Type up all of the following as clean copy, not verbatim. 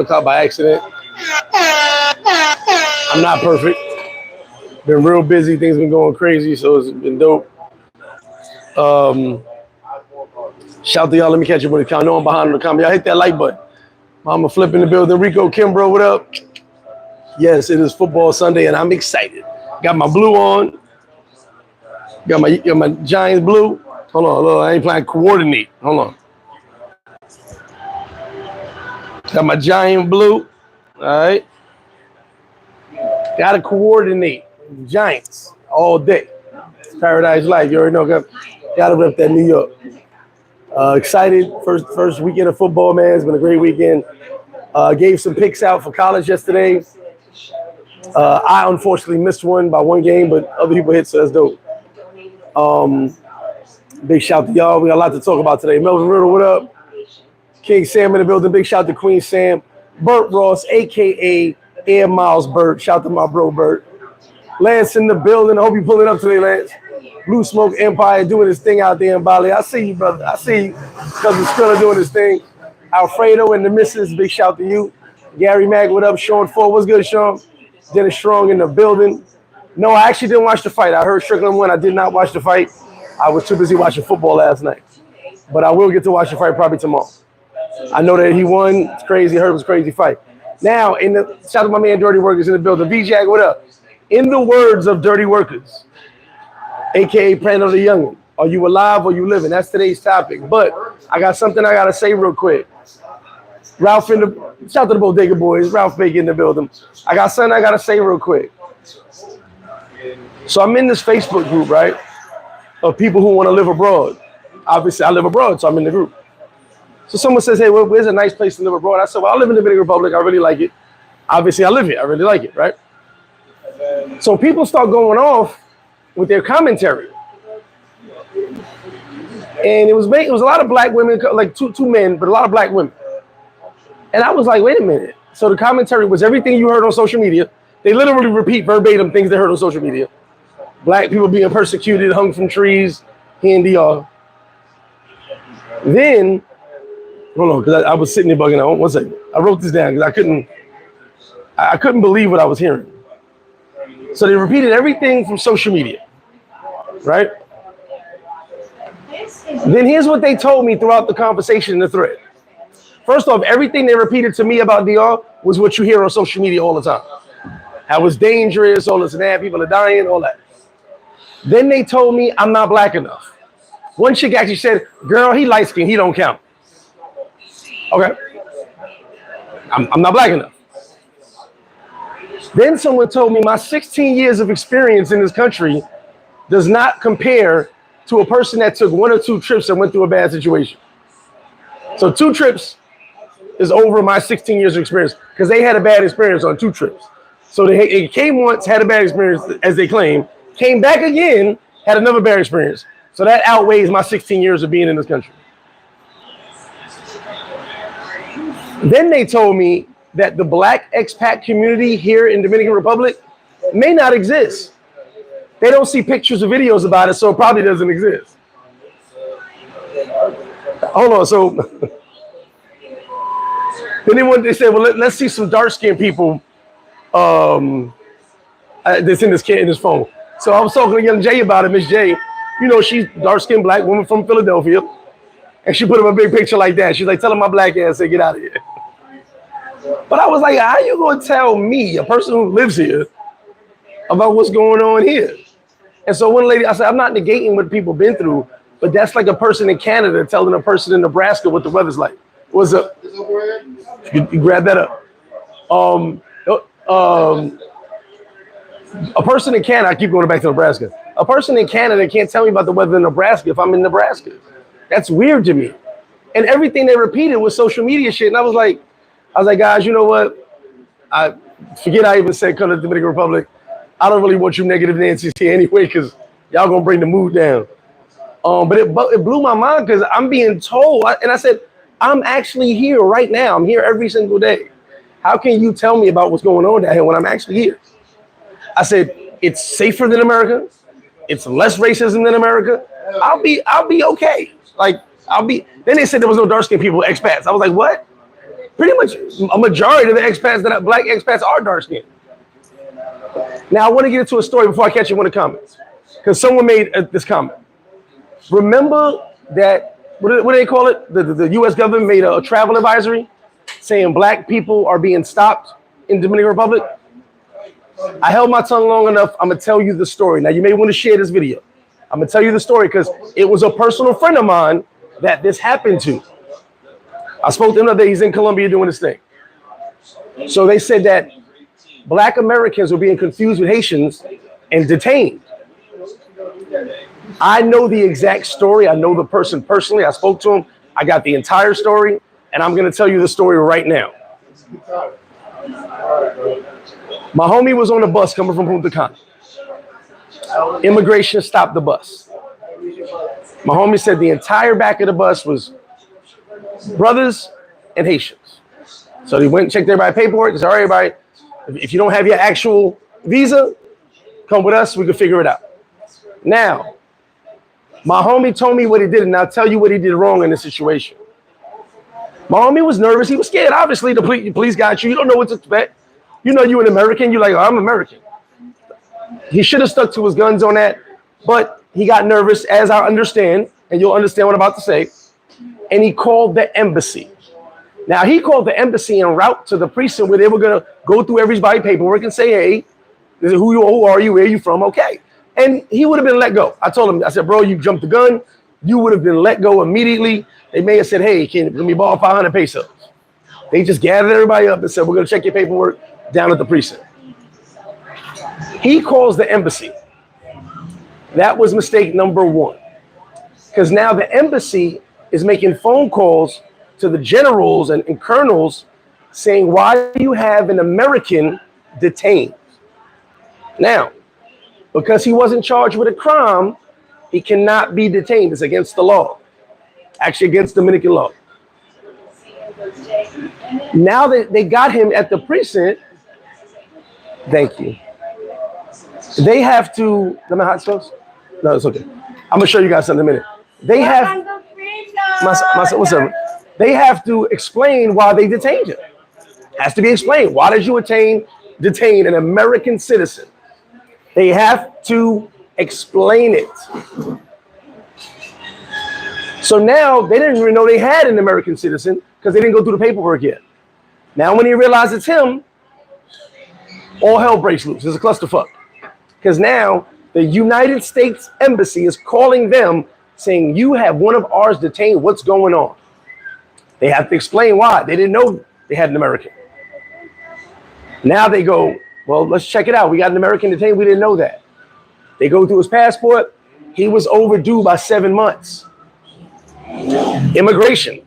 caught by accident. I'm not perfect. Been real busy. Things been going crazy, so it's been dope. Shout to y'all. Let me catch you with the count. I know I'm behind on the comment. Y'all hit that like button. Mama flipping the building. Rico Kimbro, what up? Yes, it is football Sunday, and I'm excited. Got my blue on. Got my Giants blue. Hold on, I ain't playing coordinate. Hold on. Got my Giant blue. All right. Got to coordinate. Giants all day. Paradise Life. You already know. Got to rep that New York. Excited. First weekend of football, man. It's been a great weekend. Gave some picks out for college yesterday. I unfortunately missed one by one game, but other people hit, so that's dope. Big shout to y'all. We got a lot to talk about today. Melvin Riddle, what up? King Sam in the building. Big shout to Queen Sam. Burt Ross, a.k.a. Air Miles Burt. Shout to my bro, Burt. Lance in the building. I hope you pulling up today, Lance. Blue Smoke Empire doing his thing out there in Bali. I see you, brother. I see you. Cousin Skrilla doing his thing. Alfredo and the missus. Big shout to you. Gary Mack, what up? Sean Ford. What's good, Sean? Dennis Strong in the building. No, I actually didn't watch the fight. I heard Strickland won. I did not watch the fight. I was too busy watching football last night. But I will get to watch the fight probably tomorrow. I know that he won. It's crazy. I heard it was a crazy fight. Now, shout out to my man Dirty Workers in the building. VJag, what up? In the words of Dirty Workers, a.k.a. Prano the Youngin, are you alive or you living? That's today's topic. But I got something I got to say real quick. Ralph shout out to the Bodega Boys. Ralph Bacon in the building. I got something I got to say real quick. So I'm in this Facebook group, right, of people who want to live abroad. Obviously, I live abroad, so I'm in the group. So someone says, hey, well, where's a nice place to live abroad? I said, well, I live in the Dominican Republic. I really like it. Obviously, I live here. I really like it, right? So people start going off with their commentary. And it was a lot of black women, like two men, but a lot of black women. And I was like, wait a minute. So the commentary was everything you heard on social media. They literally repeat verbatim things they heard on social media. Black people being persecuted, hung from trees, here and DR. Then, hold on, because I was sitting there bugging out. 1 second. I wrote this down because I couldn't believe what I was hearing. So they repeated everything from social media, right? Then here's what they told me throughout the conversation in the thread. First off, everything they repeated to me about DR was what you hear on social media all the time. How it's dangerous, all this and that, people are dying, all that. Then they told me I'm not black enough. One chick actually said, girl, he light skinned, he don't count. Okay. I'm not black enough. Then someone told me my 16 years of experience in this country does not compare to a person that took 1 or 2 trips and went through a bad situation. So 2 trips is over my 16 years of experience because they had a bad experience on 2 trips. So they came once, had a bad experience, as they claim, came back again, had another bad experience. So that outweighs my 16 years of being in this country. Then they told me that the black expat community here in Dominican Republic may not exist. They don't see pictures or videos about it, so it probably doesn't exist. Hold on, so then they said, well, let's see some dark-skinned people that's in this phone. So I was talking to young Jay about it, Miss Jay. You know, she's dark-skinned black woman from Philadelphia. And she put up a big picture like that. She's like, tell her my black ass to get out of here. But I was like, how you going to tell me, a person who lives here, about what's going on here? And so one lady, I said, I'm not negating what people been through, but that's like a person in Canada telling a person in Nebraska what the weather's like. What's up? You grab that up. A person in Canada, I keep going back to Nebraska. A person in Canada can't tell me about the weather in Nebraska if I'm in Nebraska. That's weird to me. And everything they repeated was social media shit. And I was like, guys, you know what? I forget I even said come to the Dominican Republic. I don't really want you negative Nancy's here anyway, because y'all gonna bring the mood down. But it blew my mind because I'm being told, and I said, I'm actually here right now. I'm here every single day. How can you tell me about what's going on down here when I'm actually here? I said, it's safer than America. It's less racism than America. I'll be okay. Like, then they said there was no dark-skinned people, expats. I was like, what? pretty much a majority of the expats black expats are dark skinned. Now I want to get into a story before I catch you in the comments, because someone made this comment. Remember that what do they call it? The U.S. government made a travel advisory saying black people are being stopped in Dominican Republic. I held my tongue long enough. I'm gonna tell you the story. Now you may want to share this video. I'm gonna tell you the story because it was a personal friend of mine that this happened to. I spoke to him the other day. He's in Colombia doing his thing. So they said that black Americans were being confused with Haitians and detained. I know the exact story. I know the person personally. I spoke to him. I got the entire story, and I'm going to tell you the story right now. My homie was on a bus coming from Punta Cana. Immigration stopped the bus. My homie said the entire back of the bus was brothers and Haitians. So they went and checked everybody's paperwork. They said, all right, everybody, if you don't have your actual visa, come with us. We can figure it out. Now, my homie told me what he did, and I'll tell you what he did wrong in this situation. My homie was nervous. He was scared. Obviously, the police got you. You don't know what to expect. You know you're an American. You're like, oh, I'm American. He should have stuck to his guns on that, but he got nervous, as I understand, and you'll understand what I'm about to say, and he called the embassy. Now, he called the embassy en route to the precinct where they were going to go through everybody's paperwork and say, hey, who are you? Where are you from? Okay. And he would have been let go. I told him, I said, bro, you jumped the gun. You would have been let go immediately. They may have said, hey, let me borrow 500 pesos. They just gathered everybody up and said, we're going to check your paperwork down at the precinct. He calls the embassy. That was mistake number one. Because now the embassy is making phone calls to the generals and colonels saying, why do you have an American detained? Now, because he wasn't charged with a crime, he cannot be detained. It's against the law. Actually against Dominican law. Now that they got him at the precinct, thank you. They have to, am I hot sauce? No, it's okay. I'm gonna show you guys something in a minute. They have, what's up? They have to explain why they detained him. Has to be explained. Why did you detain an American citizen? They have to explain it. So now they didn't even know they had an American citizen because they didn't go through the paperwork yet. Now when he realizes it's him, all hell breaks loose. It's a clusterfuck. Because now the United States Embassy is calling them saying, you have one of ours detained. What's going on? They have to explain why. They didn't know they had an American. Now they go, well, let's check it out. We got an American detained. We didn't know that. They go through his passport. He was overdue by 7 months. Immigration.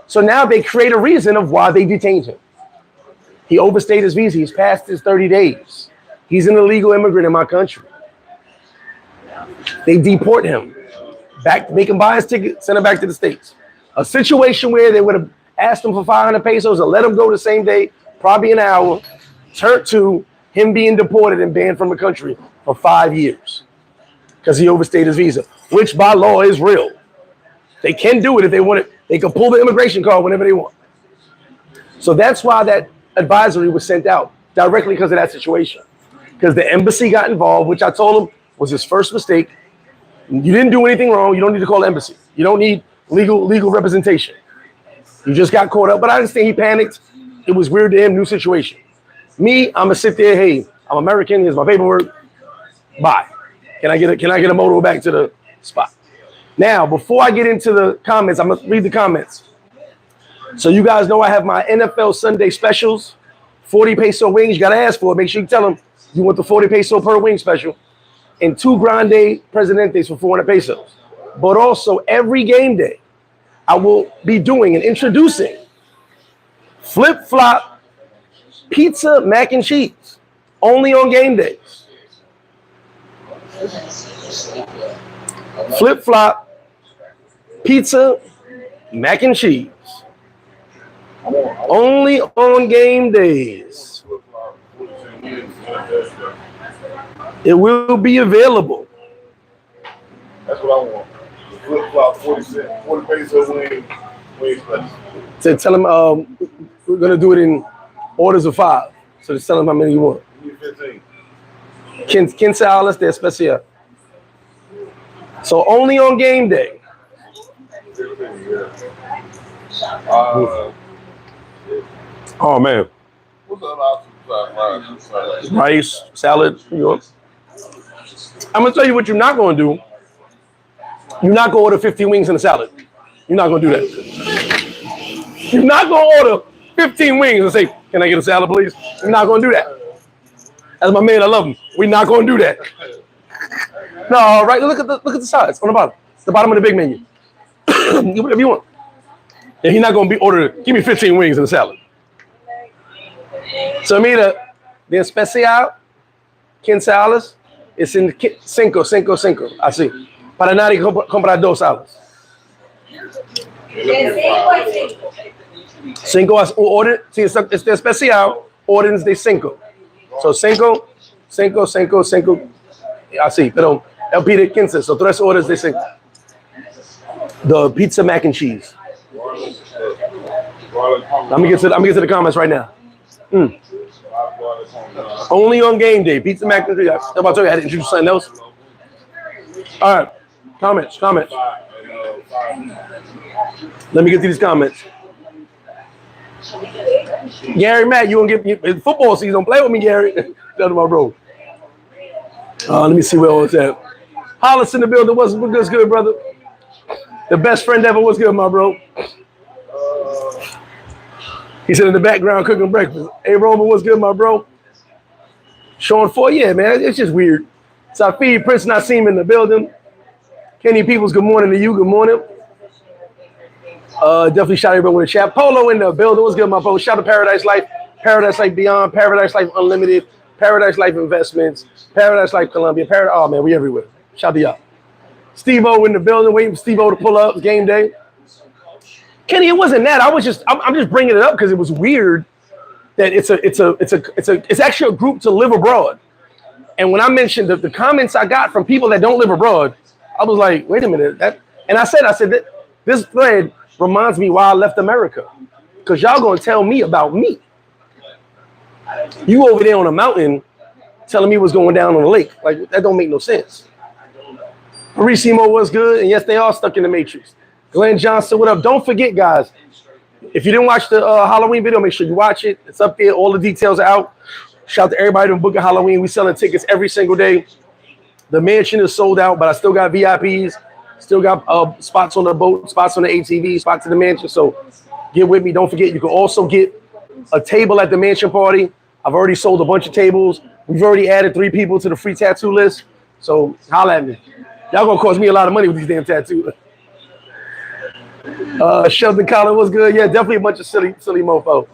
So now they create a reason of why they detained him. He overstayed his visa. He's past his 30 days. He's an illegal immigrant in my country. They deport him. Back, make him buy his ticket, send him back to the States. A situation where they would have asked him for 500 pesos and let him go the same day, probably an hour, turned to him being deported and banned from the country for 5 years because he overstayed his visa, which by law is real. They can do it if they want it. They can pull the immigration card whenever they want. So that's why that advisory was sent out directly because of that situation. Because the embassy got involved, which I told him was his first mistake. You didn't do anything wrong. You don't need to call the embassy. You don't need legal representation. You just got caught up. But I understand he panicked. It was weird to him, new situation. Me, I'm gonna sit there. Hey, I'm American. Here's my paperwork. Bye. Can I get a motor back to the spot? Now, before I get into the comments, I'm gonna read the comments. So you guys know I have my NFL Sunday specials, 40 peso wings. You gotta ask for it. Make sure you tell them you want the 40 peso per wing special, and 2 grande presidentes for 400 pesos. But also every game day, I will be doing and introducing flip-flop pizza mac and cheese only on game days. Flip-flop pizza mac and cheese only on game days. It will be available. That's what I want. Flip-flop 40 peso wing So tell him we're gonna do it in orders of 5. So just tell him how many you want. 15 hours de especial. So only on game day. Oh man. Rice, salad, you know. I'm gonna tell you what you're not gonna do. You're not gonna order 15 wings and a salad. You're not gonna do that. You're not gonna order 15 wings and say, "Can I get a salad, please?" You're not gonna do that. As my man, I love him. We're not gonna do that. No, right? Look at the sides on the bottom. It's the bottom of the big menu. Do whatever you want. And he's not gonna be ordered. Give me 15 wings and a salad. So mira, de especial, 15 hours. It's in 5. Así. Para nadie comprar 2 hours. 5 order. Si es de especial, órdenes de 5. So 5. Así, pero él pide 15. So 3 orders de 5. The pizza mac and cheese. Let me get to the comments right now. Only on game day. Pizza mac and cheese. I'm about to tell you I had to introduce something else. All right. Comments. Let me get to these comments. Gary Matt, you gonna get football season? Don't play with me, Gary. That's my bro. Let me see where all it's at. Hollis in the building. What's good, brother? The best friend ever. What's good, my bro? He said in the background cooking breakfast. Hey, Roman, what's good, my bro? Sean Ford, yeah, man, it's just weird. Safi, Prince Nassim in the building. Kenny Peoples, good morning to you. Good morning. Definitely shout out everyone in the chat. Polo in the building. What's good, my bro? Shout out to Paradise Life, Paradise Life Beyond, Paradise Life Unlimited, Paradise Life Investments, Paradise Life Columbia. Oh, man, we everywhere. Shout out to y'all. Steve-O in the building, waiting for Steve-O to pull up. It's game day. Kenny, it wasn't that. I'm just bringing it up because it was weird that it's actually a group to live abroad. And when I mentioned the comments I got from people that don't live abroad, I was like, wait a minute. And I said that this thread reminds me why I left America. Because y'all gonna tell me about me. You over there on a mountain telling me what's going down on the lake. Like, that don't make no sense. Marissimo was good, and yes, they are stuck in the Matrix. Glenn Johnson, what up? Don't forget, guys, if you didn't watch the Halloween video, make sure you watch it. It's up there. All the details are out. Shout out to everybody who booked a Halloween. We selling tickets every single day. The mansion is sold out, but I still got VIPs. Still got spots on the boat, spots on the ATV, spots in the mansion. So get with me. Don't forget, you can also get a table at the mansion party. I've already sold a bunch of tables. We've already added 3 people to the free tattoo list. So holla at me. Y'all gonna cost me a lot of money with these damn tattoos. Sheldon Collins was good. Yeah, definitely a bunch of silly mofo.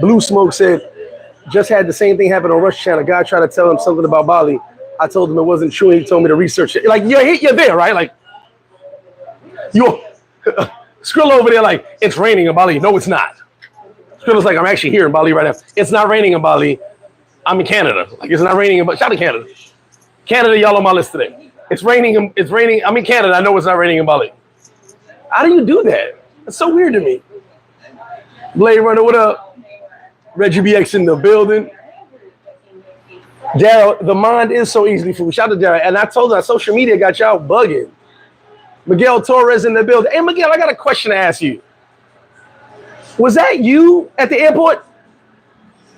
Blue Smoke said, just had the same thing happen on Rush Channel. A guy tried to tell him something about Bali. I told him it wasn't true. He told me to research it. Like, you're there, right? Like, you Skrill over there like, it's raining in Bali. No, it's not. Skrill's like, I'm actually here in Bali right now. It's not raining in Bali. I'm in Canada. Like, it's not raining in Bali. Shout out to Canada. Canada, y'all on my list today. It's raining. I'm in Canada. I know it's not raining in Bali. How do you do that? It's so weird to me. Blade Runner, what up? Reggie BX in the building. Daryl, the mind is so easily fooled. Shout out to Daryl. And I told her social media got y'all bugging. Miguel Torres in the building. Hey, Miguel, I got a question to ask you. Was that you at the airport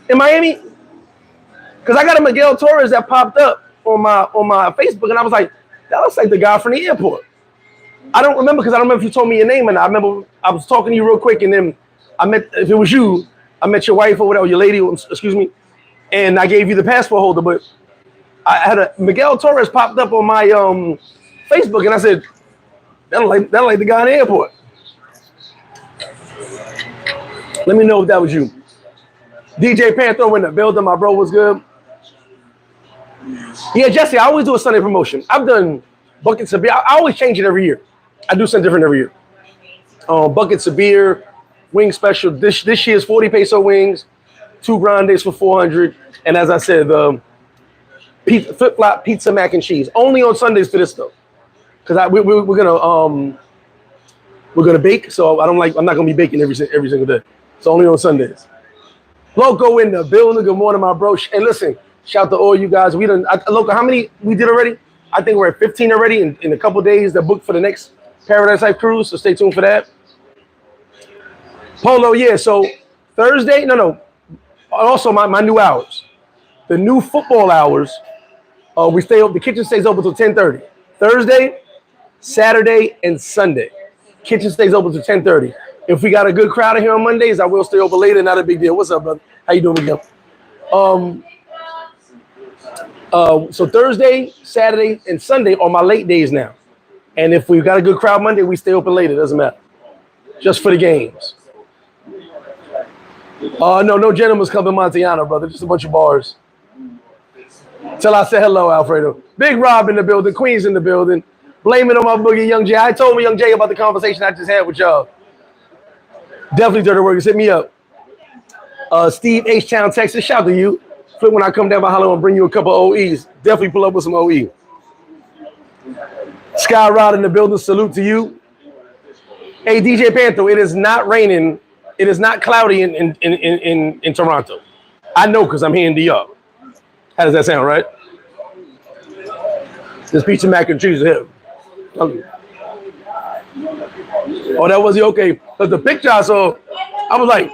in Miami? Because I got a Miguel Torres that popped up on my Facebook, and I was like, that looks like the guy from the airport. I don't remember because I don't remember if you told me your name or not. I remember I was talking to you real quick, and then if it was you, I met your wife or whatever, your lady, excuse me, and I gave you the passport holder, but I had a Miguel Torres popped up on my Facebook, and I said, that look like the guy in the airport. Let me know if that was you. DJ Panther in the building, my bro was good. Yeah, Jesse, I always do a Sunday promotion. I've done buckets of beer. I always change it every year. I do something different every year. Buckets of beer, wing special. This year's 40 peso wings, 2 grandes for 400. And as I said, the FlipFlop pizza mac and cheese. Only on Sundays for this stuff. Because we're gonna We're gonna bake, so I'm not gonna be baking every single day. It's only on Sundays. Loco in the building. Good morning, my bro. And listen, shout out to all you guys. We done Loco, how many we did already? I think we're at 15 already in a couple days that booked for the next Paradise Life cruise, so stay tuned for that. Polo, yeah, so Thursday, no. Also my new hours. The new football hours, the kitchen stays open till 10:30. Thursday, Saturday, and Sunday. Kitchen stays open till 10:30. If we got a good crowd in here on Mondays, I will stay open later. Not a big deal. What's up, brother? How you doing, Miguel? So Thursday, Saturday, and Sunday are my late days now. And if we got a good crowd Monday, we stay open later. Doesn't matter. Just for the games. No gentlemen's club in Montana, brother. Just a bunch of bars. Till I said hello, Alfredo. Big Rob in the building. Queen's in the building. Blame it on my boogie, Young Jay. I told me Young Jay about the conversation I just had with y'all. Definitely dirty workers. Hit me up. Steve, H-Town, Texas. Shout out to you. Flip, when I come down by Hollow and bring you a couple of OEs. Definitely pull up with some OE. Sky Rod in the building. Salute to you. Hey, DJ Panther, it is not raining. It is not cloudy in Toronto. I know because I'm here in DR. How does that sound, right? This pizza mac and cheese is here. Oh, that was he? Okay. Because the picture I saw, I was like,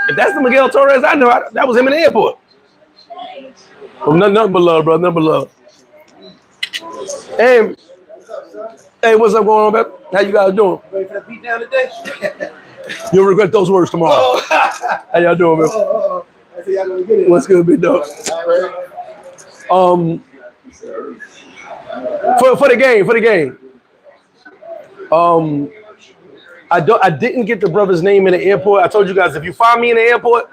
if that's the Miguel Torres, I know that was him in the airport. Well, nothing but love, bro. Nothing but love. Hey, what's up going on, man? How you guys doing? Ready for the beat down today? You'll regret those words tomorrow. How y'all doing, man? I see y'all gonna get it. What's good, big dog? For the game. I didn't get the brother's name in the airport. I told you guys, if you find me in the airport,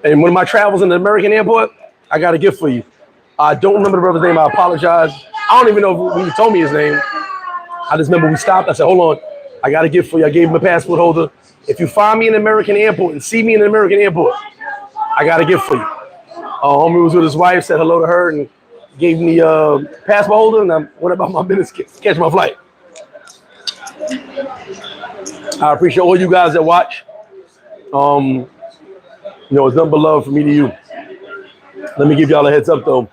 and one of my travels in the American airport, I got a gift for you. I don't remember the brother's name. I apologize. I don't even know if he told me his name. I just remember we stopped. I said, hold on. I got a gift for you. I gave him a passport holder. If you find me in an American airport and see me in an American airport, I got a gift for you. Homie was with his wife, said hello to her, and gave me a passport holder, and I went about my business, catch my flight. I appreciate all you guys that watch. It's nothing but love from me to you. Let me give y'all a heads up, though.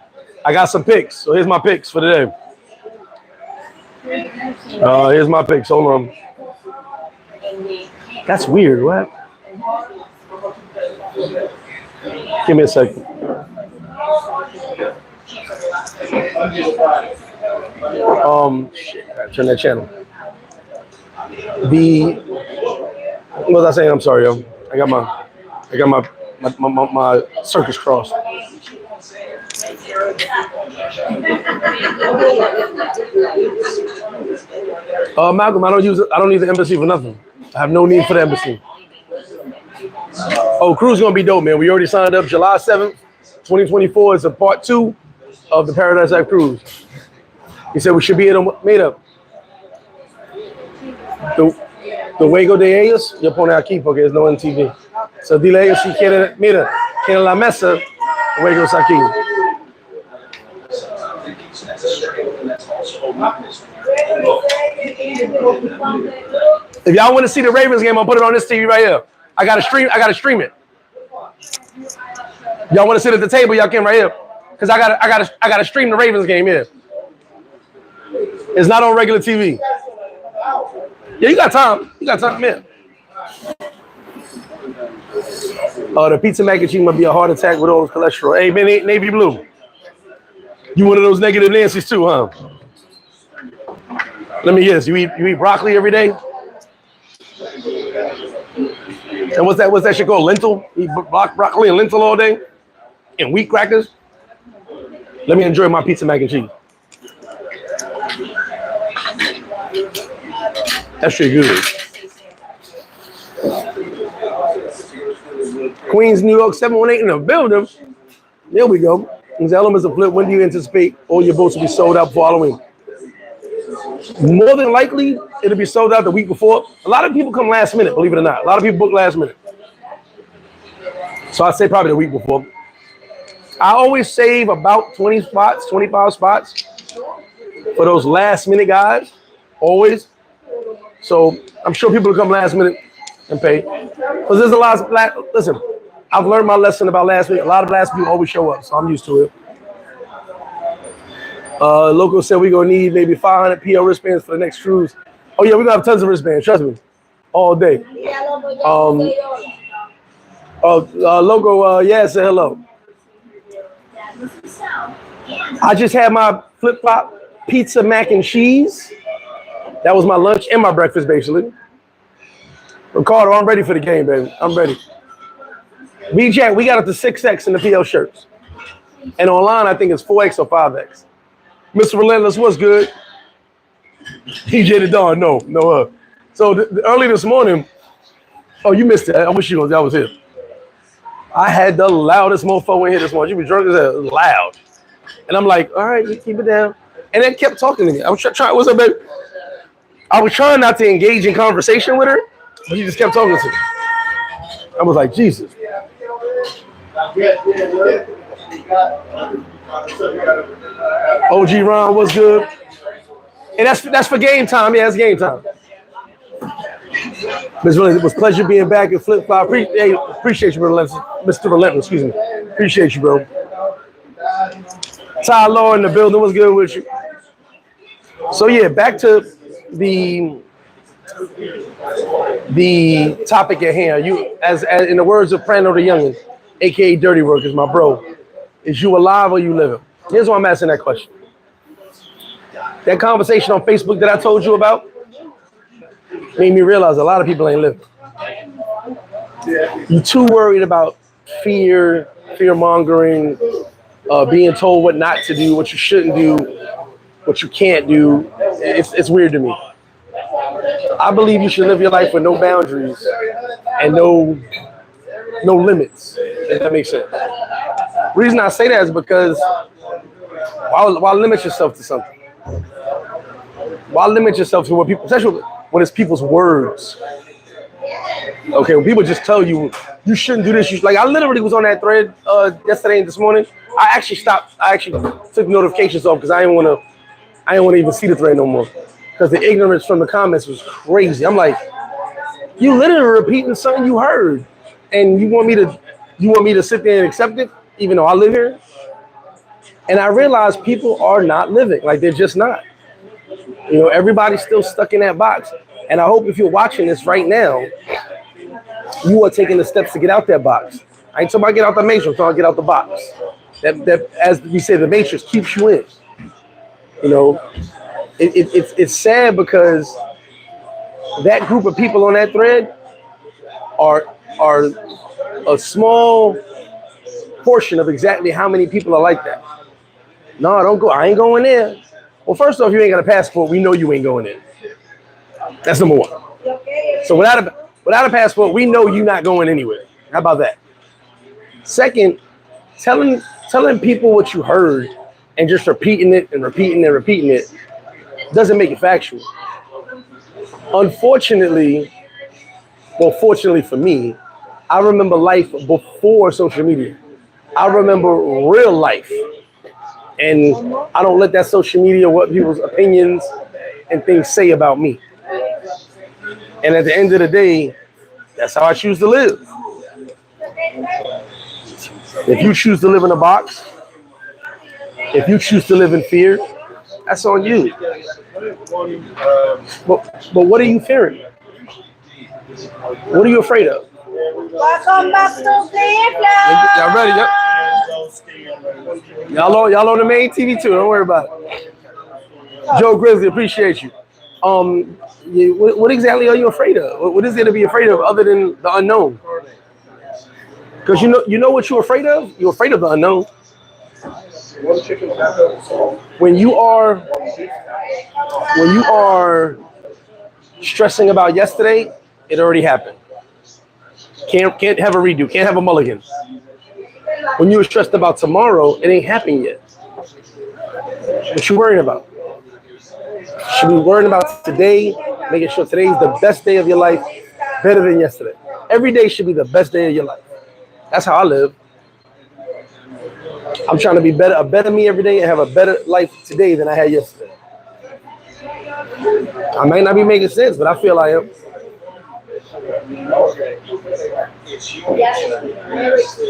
I got some picks, so here's my picks for today. Here's my picks. Hold on. That's weird. What? Give me a second. Shit, I gotta turn that channel. What was I saying? I'm sorry, yo. I got my circus cross. Malcolm, I don't need the embassy for nothing. I have no need for the embassy. Oh, cruise gonna be dope, man. We already signed up. July 7th, 2024 is a part 2 of the Paradise Life cruise. He said we should be made up. Luego de ellos, yo pone aquí porque es no en TV. So dile a ellos si quieren, mira, quieren la mesa, luego es aquí. If y'all want to see the Ravens game, I'll put it on this TV right here. I gotta stream it. Y'all want to sit at the table, y'all can right here. Because I gotta stream the Ravens game here. It's not on regular TV. Yeah, you got time. Man. Oh, the pizza mac and cheese might be a heart attack with all the cholesterol. Hey, man, Navy Blue. You one of those negative Nancy's too, huh? Let me guess. You eat broccoli every day? And what's that shit called? Lentil? You eat broccoli and lentil all day? And wheat crackers? Let me enjoy my pizza mac and cheese. That shit good. Queens, New York, 718 in the building. There we go. Elements of Flip. When do you anticipate all your boats will be sold out for Halloween? More than likely, it'll be sold out the week before. A lot of people come last minute, believe it or not. A lot of people book last minute. So I'd say probably the week before. I always save about 20 spots, 25 spots for those last minute guys. Always. So I'm sure people will come last minute and pay. Because there's a lot of listen, I've learned my lesson about last week. A lot of last people always show up, so I'm used to it. Local said we're gonna need maybe 500 PL wristbands for the next cruise. Oh yeah, we're gonna have tons of wristbands, trust me. All day. Logo, yeah, say hello. I just had my flip-flop pizza mac and cheese. That was my lunch and my breakfast, basically. Ricardo, I'm ready for the game, baby. I'm ready. BJ, we got up to 6X in the PL shirts. And online, I think it's 4X or 5X. Mr. Relentless, what's good? DJ the Dawn, no. So early this morning, oh, you missed it. I wish you that was here. I had the loudest mofo in here this morning. She was drunk as hell, loud. And I'm like, all right, you keep it down. And then kept talking to me. I was trying, what's up, baby? I was trying not to engage in conversation with her, but she just kept talking to me. I was like, Jesus. OG Ron, what's good? And that's for game time. Yeah, it's game time. It was a pleasure being back at Flip-Flop. Appreciate you, Mr. Relentless. Excuse me. Appreciate you, bro. Ty Law in the building. What's good with you? So yeah, back to the topic at hand. You, as in the words of Prano the Youngin, aka Dirty Workers, my bro, is you alive or you living? Here's why I'm asking that question. That conversation on Facebook that I told you about made me realize a lot of people ain't living. You're too worried about fear mongering, being told what not to do, what you shouldn't do, what you can't do. It's weird to me. I believe you should live your life with no boundaries and no limits, if that makes sense. The reason I say that is because why limit yourself to something? Why limit yourself to what people, especially when it's people's words? Okay, when people just tell you you shouldn't do this, like I literally was on that thread yesterday and this morning. I actually stopped. I actually took notifications off because I didn't want to even see the thread no more because the ignorance from the comments was crazy. I'm like, you literally repeating something you heard, and you want me to sit there and accept it, even though I live here. And I realized people are not living, like they're just not. You know, everybody's still stuck in that box. And I hope if you're watching this right now, you are taking the steps to get out that box. I ain't talking about get out the matrix, I'm talking about get out the box. That as we say, the matrix keeps you in. You know, it's sad because that group of people on that thread are a small portion of exactly how many people are like that. No, don't go. I ain't going there. Well, first off, you ain't got a passport. We know you ain't going in. That's number one. So without a passport, we know you're not going anywhere. How about that? Second, telling people what you heard and just repeating it doesn't make it factual. Unfortunately, well, fortunately for me, I remember life before social media. I remember real life. And I don't let that social media, what people's opinions and things say about me. And at the end of the day, that's how I choose to live. If you choose to live in a box, if you choose to live in fear, that's on you. But what are you fearing? What are you afraid of? Welcome back to FlipFlop. Y'all ready? Yep. Y'all on the main TV too. Don't worry about it. Joe Grizzly, appreciate you. What exactly are you afraid of? What is there to be afraid of other than the unknown? Because you know what you're afraid of? You're afraid of the unknown. When you are stressing about yesterday, it already happened. Can't have a redo. Can't have a mulligan. When you were stressed about tomorrow, it ain't happened yet. What you worrying about? Should be worrying about today, making sure today's the best day of your life, better than yesterday. Every day should be the best day of your life. That's how I live. I'm trying to be a better me every day and have a better life today than I had yesterday. I may not be making sense, but I feel I am. Let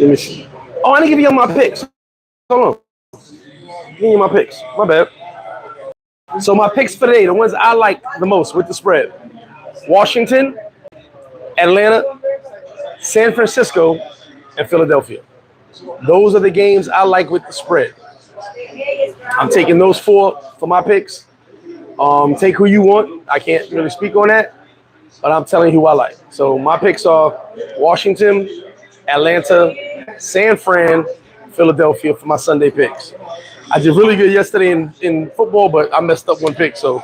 me see. Oh, I didn't give you my picks. Hold on. Give you my picks. My bad. So my picks for today, the ones I like the most with the spread. Washington, Atlanta, San Francisco, and Philadelphia. Those are the games I like with the spread. I'm taking those four for my picks. Take who you want. I can't really speak on that, but I'm telling you who I like. So my picks are Washington, Atlanta, San Fran, Philadelphia for my Sunday picks. I did really good yesterday in football, but I messed up one pick, so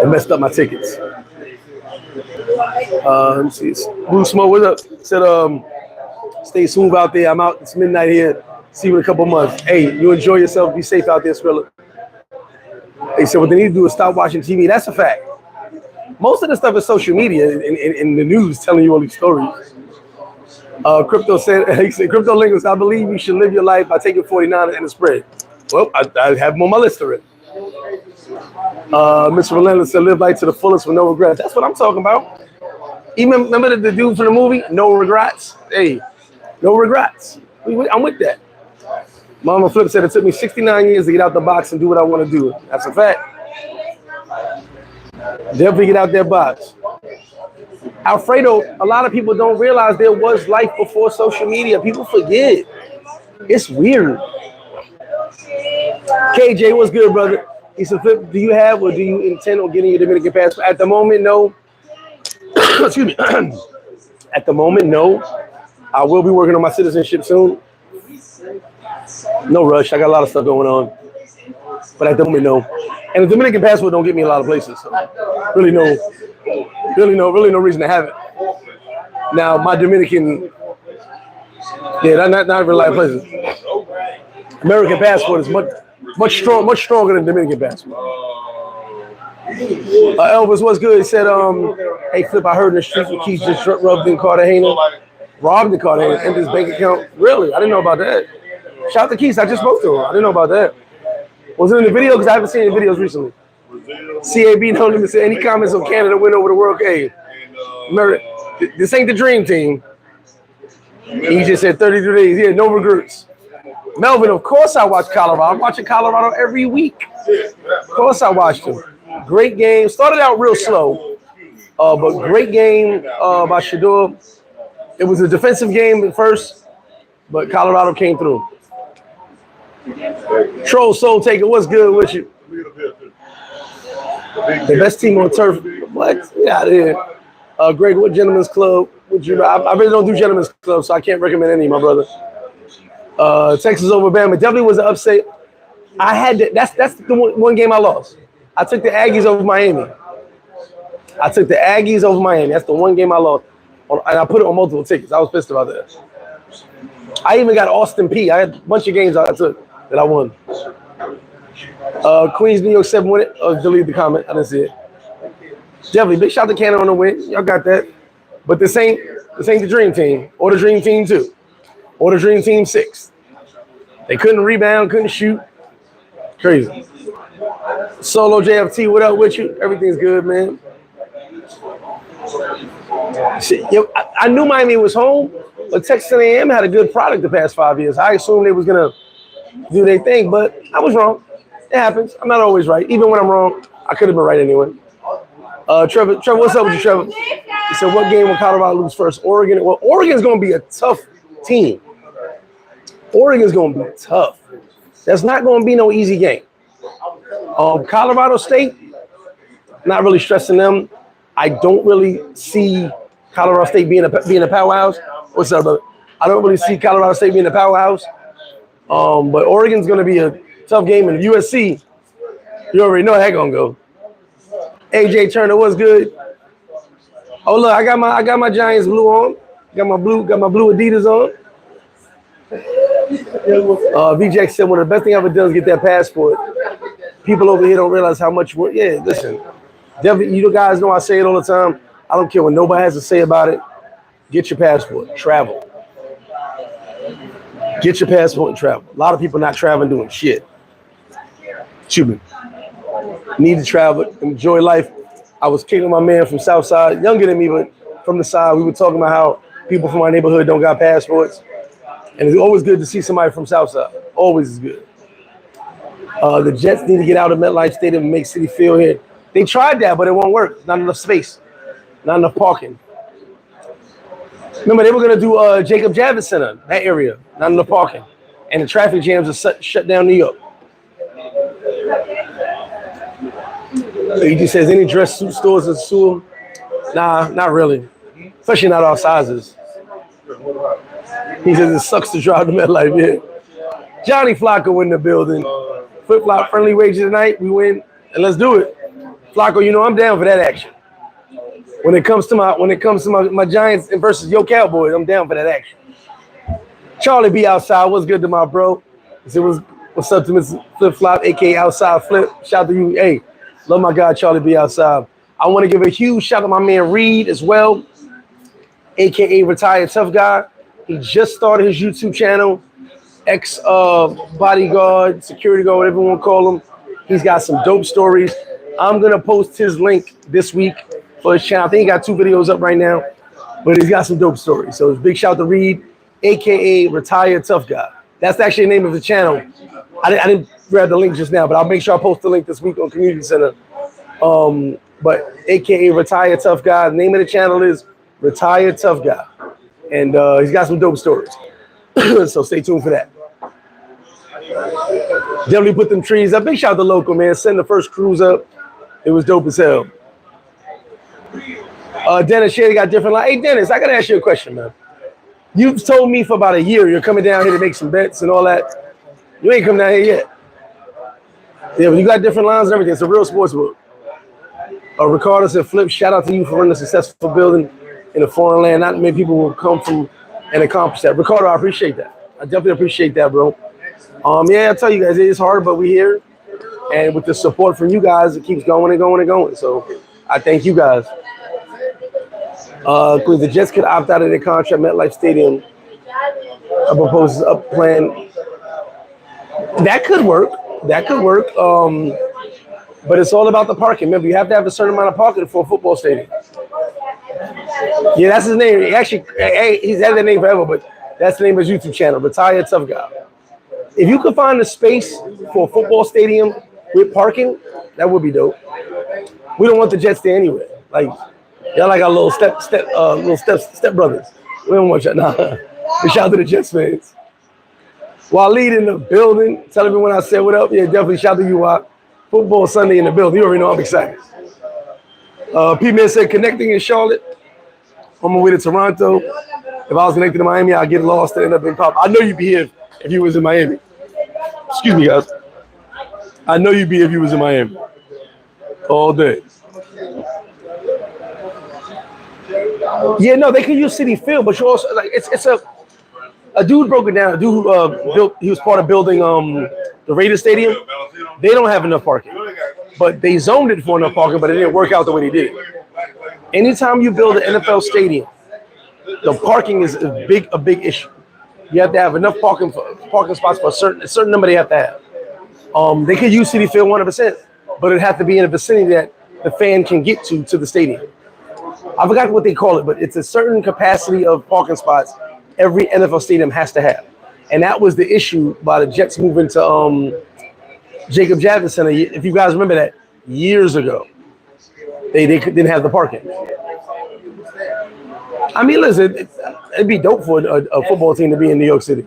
I messed up my tickets. Let me see. Blue Smoke, what's up? Said, stay smooth out there. I'm out. It's midnight here. See you in a couple months. Hey, you enjoy yourself. Be safe out there, Skrilla. They said what they need to do is stop watching TV. That's a fact. Most of the stuff is social media and the news telling you all these stories. Crypto said, he said, Crypto Linguist, I believe you should live your life by taking 49 and the spread. Well, I have them on my list already. Mr. Relentless said, live life to the fullest with no regrets. That's what I'm talking about. Even remember the dude from the movie, No Regrets? Hey, no regrets. I'm with that. Mama Flip said, it took me 69 years to get out the box and do what I want to do. That's a fact. Definitely get out that box. Alfredo, a lot of people don't realize there was life before social media. People forget. It's weird. KJ, what's good, brother? He said, Flip, do you have or do you intend on getting your Dominican passport? At the moment, no. Excuse me. At the moment, no. I will be working on my citizenship soon. No rush. I got a lot of stuff going on. But at the moment, no. And the Dominican passport don't get me a lot of places. So really no reason to have it. Now, my Dominican, not really a lot of places. American passport is much stronger than Dominican passport. Elvis, what's good? He said, hey, Flip, I heard in the streets with Keith just robbed in Cartagena. Robbed in Cartagena, emptied his bank account. Really? I didn't know about that. Shout out to Keith. I just spoke to him. I didn't know about that. Was it in the video? Because I haven't seen any videos recently. CAB no limit said, any comments on Canada win over the World Cup? Remember, this ain't the dream team. He just said 33 days. Yeah, no regrets. Melvin, of course I watch Colorado. I'm watching Colorado every week. Of course I watched them. Great game. Started out real slow, but great game by Shador. It was a defensive game at first, but Colorado came through. Troll Soul Taker, what's good with you? The best team on turf. What? Get out of here. Greg, what gentleman's club would you? I really don't do gentleman's club, so I can't recommend any, my brother. Texas over Bama definitely was an upset. I had to, that's the one game I lost. I took the Aggies over Miami. That's the one game I lost. And I put it on multiple tickets. I was pissed about that. I even got Austin P. I had a bunch of games I took that I won. Queens, New York 7 win it. Delete the comment. I didn't see it. Definitely, big shout to Canada on the win. Y'all got that. But this ain't the Dream Team or the Dream Team 2 or the Dream Team 6. They couldn't rebound, couldn't shoot. Crazy. Solo JFT, what up with you? Everything's good, man. Shit, yo, I knew Miami was home, but Texas A&M had a good product the past 5 years. I assumed they was going to do their thing, but I was wrong. It happens. I'm not always right. Even when I'm wrong, I could have been right anyway. Trevor, what's up with you, Trevor? He said, what game will Colorado lose first? Oregon. Well, Oregon's going to be a tough team. Oregon's going to be tough. That's not going to be no easy game. Colorado State, not really stressing them. I don't really see Colorado State being a powerhouse. What's up, brother? I don't really see Colorado State being a powerhouse. But Oregon's going to be a tough game. And USC, you already know how that's going to go. AJ Turner, what's good? Oh, look, I got my Giants blue on. Got my blue Adidas on. VJ said one of the best things I've ever done is get that passport. People over here don't realize how much work. Yeah, listen. Definitely, you guys know I say it all the time. I don't care what nobody has to say about it. Get your passport. Travel. Get your passport and travel. A lot of people not traveling doing shit. Excuse me. Need to travel, enjoy life. I was kicking my man from Southside, younger than me, but from the side. We were talking about how people from our neighborhood don't got passports. And it's always good to see somebody from Southside. Always is good. The Jets need to get out of MetLife Stadium and make Citi Field here. They tried that, but it won't work. Not enough space. Not enough parking. Remember, they were going to do Jacob Javits Center, that area. Not enough parking. And the traffic jams are shut down New York. So he just says, any dress suit stores in Sosua? Nah, not really. Especially not our sizes. He says it sucks to drive to MetLife, yeah. Johnny Flacco in the building. Flip-flop friendly wager tonight. We win, and let's do it. Flacco, you know I'm down for that action. When it comes to my Giants versus your Cowboys, I'm down for that action. Charlie B outside. What's good to my bro? What's up to Mr. Flip-flop, aka Outside Flip? Shout out to you. Hey, love my guy Charlie B outside. I want to give a huge shout out to my man Reed as well, aka Retired Tough Guy. He just started his YouTube channel. Bodyguard, security guard, whatever you want to call him. He's got some dope stories. I'm going to post his link this week for his channel. I think he got 2 videos up right now, but he's got some dope stories. So big shout out to Reed, a.k.a. Retired Tough Guy. That's actually the name of the channel. I didn't grab the link just now, but I'll make sure I post the link this week on Community Center. But a.k.a. Retired Tough Guy. The name of the channel is Retired Tough Guy. And he's got some dope stories. So stay tuned for that. Definitely put them trees up. Big shout out to local, man. Send the first cruise up. It was dope as hell. Dennis Shady got different line. Hey, Dennis, I got to ask you a question, man. You've told me for about a year you're coming down here to make some bets and all that. You ain't come down here yet. Yeah, but you got different lines and everything. It's a real sports book. Ricardo said, Flip, shout out to you for running a successful building in a foreign land. Not many people will come from and accomplish that. Ricardo, I appreciate that. I definitely appreciate that, bro. Yeah, I tell you guys, it is hard, but we're here. And with the support from you guys, it keeps going and going and going. So I thank you guys. The Jets could opt out of their contract at MetLife Stadium. I propose a plan. That could work. That could work. But it's all about the parking. Remember, you have to have a certain amount of parking for a football stadium. Yeah, that's his name. He actually, he's had that name forever, but that's the name of his YouTube channel, Retired Tough Guy. If you could find a space for a football stadium with parking, that would be dope. We don't want the Jets there anyway. Like, y'all like our little step brothers. We don't want y'all. Nah. Shout out to the Jets fans. While leading the building, tell everyone I said what up. Yeah, definitely shout out to you. Football Sunday in the building. You already know I'm excited. P-Man said connecting in Charlotte. On my way to Toronto. If I was connected to Miami, I'd get lost and end up in Pop. I know you'd be here if you was in Miami. Excuse me, guys. I know you'd be if you was in Miami. All day. Yeah, no, they could use Citi Field, but you also like it's a dude broke it down. A dude who he was part of building the Raiders Stadium. They don't have enough parking, but they zoned it for enough parking, but it didn't work out the way they did. Anytime you build an NFL stadium, the parking is a big issue. You have to have enough parking spots for a certain number they have to have. They could use Citi Field 100%, but it has to be in a vicinity that the fan can get to the stadium. I forgot what they call it, but it's a certain capacity of parking spots every NFL stadium has to have. And that was the issue by the Jets moving to Jacob Javits Center. If you guys remember that, years ago, they didn't have the parking. I mean, listen, it'd be dope for a football team to be in New York City.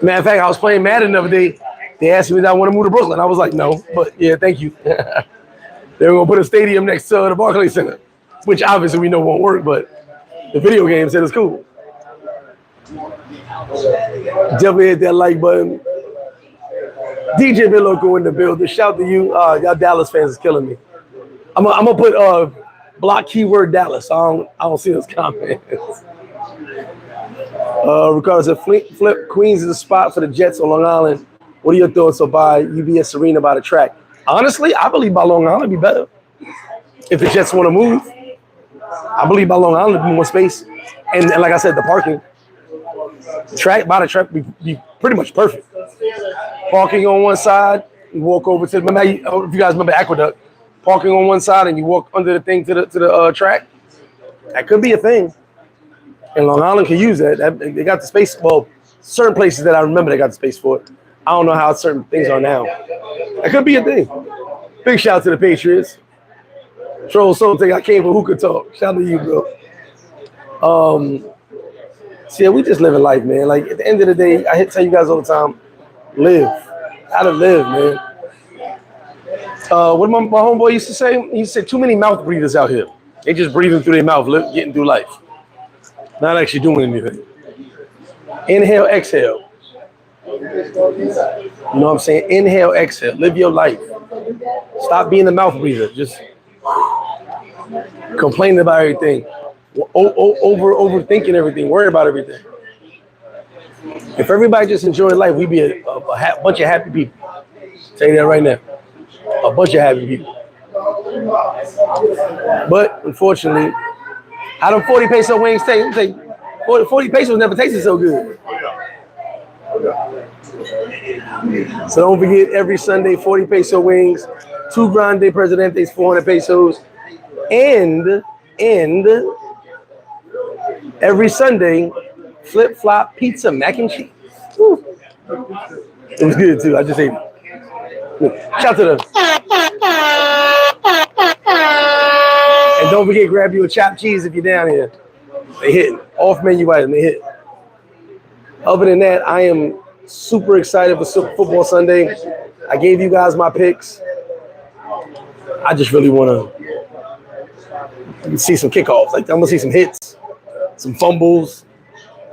Matter of fact, I was playing Madden the other day. They asked me if I want to move to Brooklyn. I was like, no, but yeah, thank you. They were going to put a stadium next to the Barclays Center, which obviously we know won't work, but the video game said it's cool. Definitely hit that like button. DJ Biloco in the building. Shout to you. Y'all Dallas fans is killing me. I'm gonna put block keyword Dallas. I don't see those comments. Ricardo said, Flip, Queens is a spot for the Jets on Long Island. What are your thoughts on by UBS Arena by the track? Honestly, I believe by Long Island would be better. If the Jets want to move, I believe by Long Island would be more space. And like I said, the parking. Track by the track would be pretty much perfect. Parking on one side, You walk over to, remember, I don't know if you guys remember Aqueduct, parking on one side and you walk under the thing to the track. That could be a thing. And Long Island can use that. They got the space. Well, certain places that I remember they got the space for it. I don't know how certain things are now. That could be a thing. Big shout out to the Patriots. Troll something. I came for hookah talk. Shout out to you, bro. So yeah, we just living life, man. Like at the end of the day, I tell you guys all the time, live. How to live, man. What my homeboy used to say? He used to say, too many mouth breathers out here. They just breathing through their mouth, getting through life. Not actually doing anything. Inhale, exhale. You know what I'm saying? Inhale, exhale. Live your life. Stop being the mouth breather. Just complaining about everything. Overthinking everything. Worry about everything. If everybody just enjoyed life, we'd be a bunch of happy people. I'll tell you that right now. A bunch of happy people. But unfortunately, how them 40 peso wings taste? 40 pesos never tasted so good. So don't forget, every Sunday, 40 peso wings, 2 grande presidentes, 400 pesos, and every Sunday, flip-flop pizza mac and cheese. Woo. It was good too. I just ate it. Shout out to them. And don't forget, grab you a chopped cheese if you're down here. They hit off menu item. They hit. Other than that, I am super excited for Football Sunday. I gave you guys my picks. I just really want to see some kickoffs. Like I'm gonna see some hits, some fumbles,